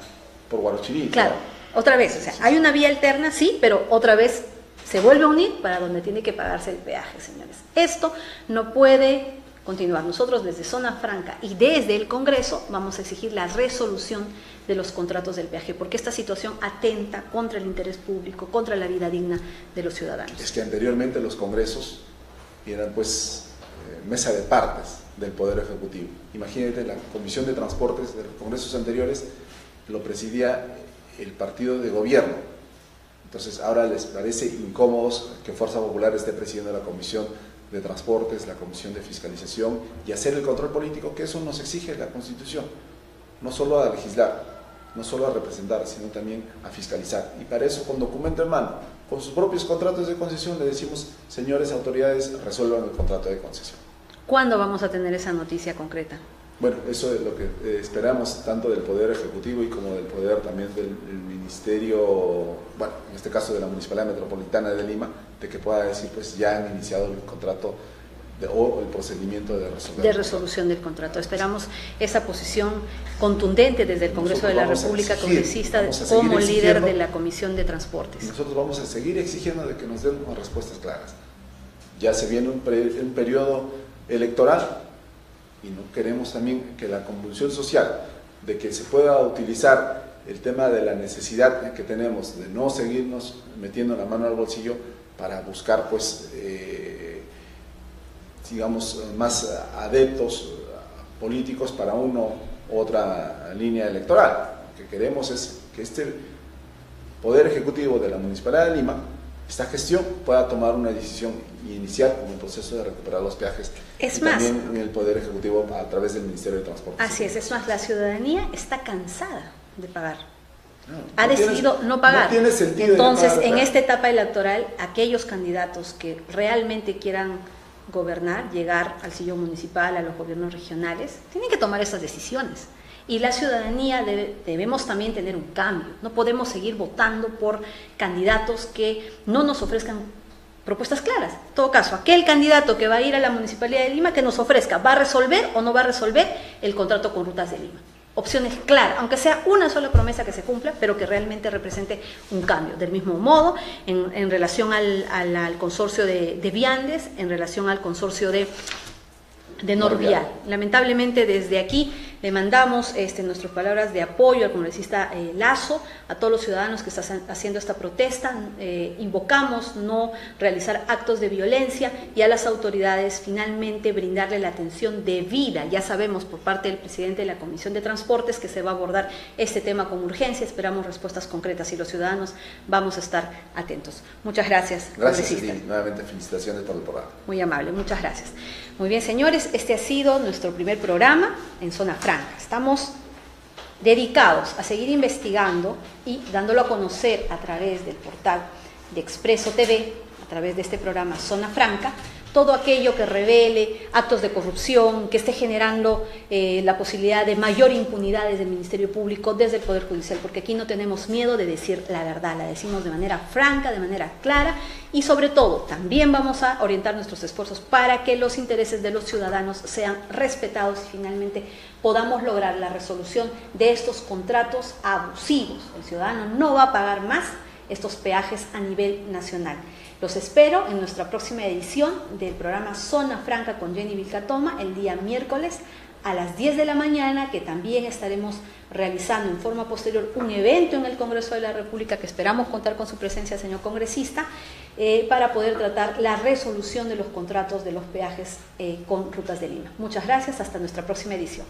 por Guarochirí. Claro, otra vez, o sea, hay una vía alterna, sí, pero otra vez se vuelve a unir para donde tiene que pagarse el peaje, señores. Esto no puede continuar. Nosotros desde Zona Franca y desde el Congreso vamos a exigir la resolución de los contratos del peaje, porque esta situación atenta contra el interés público, contra la vida digna de los ciudadanos. Es que anteriormente los congresos y eran pues mesa de partes del Poder Ejecutivo. Imagínate, la Comisión de Transportes de los congresos anteriores lo presidía el partido de gobierno. Entonces ahora les parece incómodo que Fuerza Popular esté presidiendo la Comisión de Transportes, la Comisión de Fiscalización y hacer el control político que eso nos exige la Constitución, no solo a legislar, no solo a representar, sino también a fiscalizar. Y para eso, con documento en mano, con sus propios contratos de concesión, le decimos, señores autoridades, resuelvan el contrato de concesión. ¿Cuándo vamos a tener esa noticia concreta? Bueno, eso es lo que esperamos tanto del Poder Ejecutivo y como del Poder también del Ministerio, bueno, en este caso de la Municipalidad Metropolitana de Lima, de que pueda decir, pues ya han iniciado el contrato o el procedimiento de resolución del contrato. Esperamos esa posición contundente desde el Congreso de la República, congresista, como líder de la Comisión de Transportes. Nosotros vamos a seguir exigiendo de que nos den respuestas claras. Ya se viene un periodo electoral, y no queremos también que la convulsión social de que se pueda utilizar el tema de la necesidad que tenemos de no seguirnos metiendo la mano al bolsillo para buscar pues digamos más adeptos políticos para uno u otra línea electoral. Lo que queremos es que este Poder Ejecutivo de la Municipalidad de Lima, esta gestión, pueda tomar una decisión y iniciar con el proceso de recuperar los peajes. Es y más, también en el Poder Ejecutivo a través del Ministerio de Transportes. Así es más, la ciudadanía está cansada de pagar. Ha decidido no pagar. No tiene sentido. Entonces, en esta etapa electoral, aquellos candidatos que realmente quieran gobernar, llegar al sillón municipal, a los gobiernos regionales, tienen que tomar esas decisiones. Y la ciudadanía debemos también tener un cambio. No podemos seguir votando por candidatos que no nos ofrezcan propuestas claras. En todo caso, aquel candidato que va a ir a la Municipalidad de Lima, que nos ofrezca, ¿va a resolver o no va a resolver el contrato con Rutas de Lima? Opciones claras, aunque sea una sola promesa que se cumpla, pero que realmente represente un cambio. Del mismo modo, en relación al consorcio de Viandes, en relación al consorcio de Norvial. Lamentablemente, desde aquí le mandamos nuestras palabras de apoyo al congresista Lazo, a todos los ciudadanos que están haciendo esta protesta. Invocamos no realizar actos de violencia y a las autoridades finalmente brindarle la atención debida. Ya sabemos por parte del presidente de la Comisión de Transportes que se va a abordar este tema con urgencia. Esperamos respuestas concretas y los ciudadanos vamos a estar atentos. Muchas gracias. Gracias, y nuevamente felicitaciones por el programa. Muy amable, muchas gracias. Muy bien, señores, este ha sido nuestro primer programa en Zona Franca. Estamos dedicados a seguir investigando y dándolo a conocer a través del portal de Expreso TV, a través de este programa Zona Franca, todo aquello que revele actos de corrupción, que esté generando la posibilidad de mayor impunidad desde el Ministerio Público, desde el Poder Judicial, porque aquí no tenemos miedo de decir la verdad, la decimos de manera franca, de manera clara, y sobre todo también vamos a orientar nuestros esfuerzos para que los intereses de los ciudadanos sean respetados y finalmente podamos lograr la resolución de estos contratos abusivos. El ciudadano no va a pagar más estos peajes a nivel nacional. Los espero en nuestra próxima edición del programa Zona Franca con Jenny Vilcatoma el día miércoles a las 10 de la mañana, que también estaremos realizando en forma posterior un evento en el Congreso de la República que esperamos contar con su presencia, señor congresista, para poder tratar la resolución de los contratos de los peajes con Rutas de Lima. Muchas gracias, hasta nuestra próxima edición.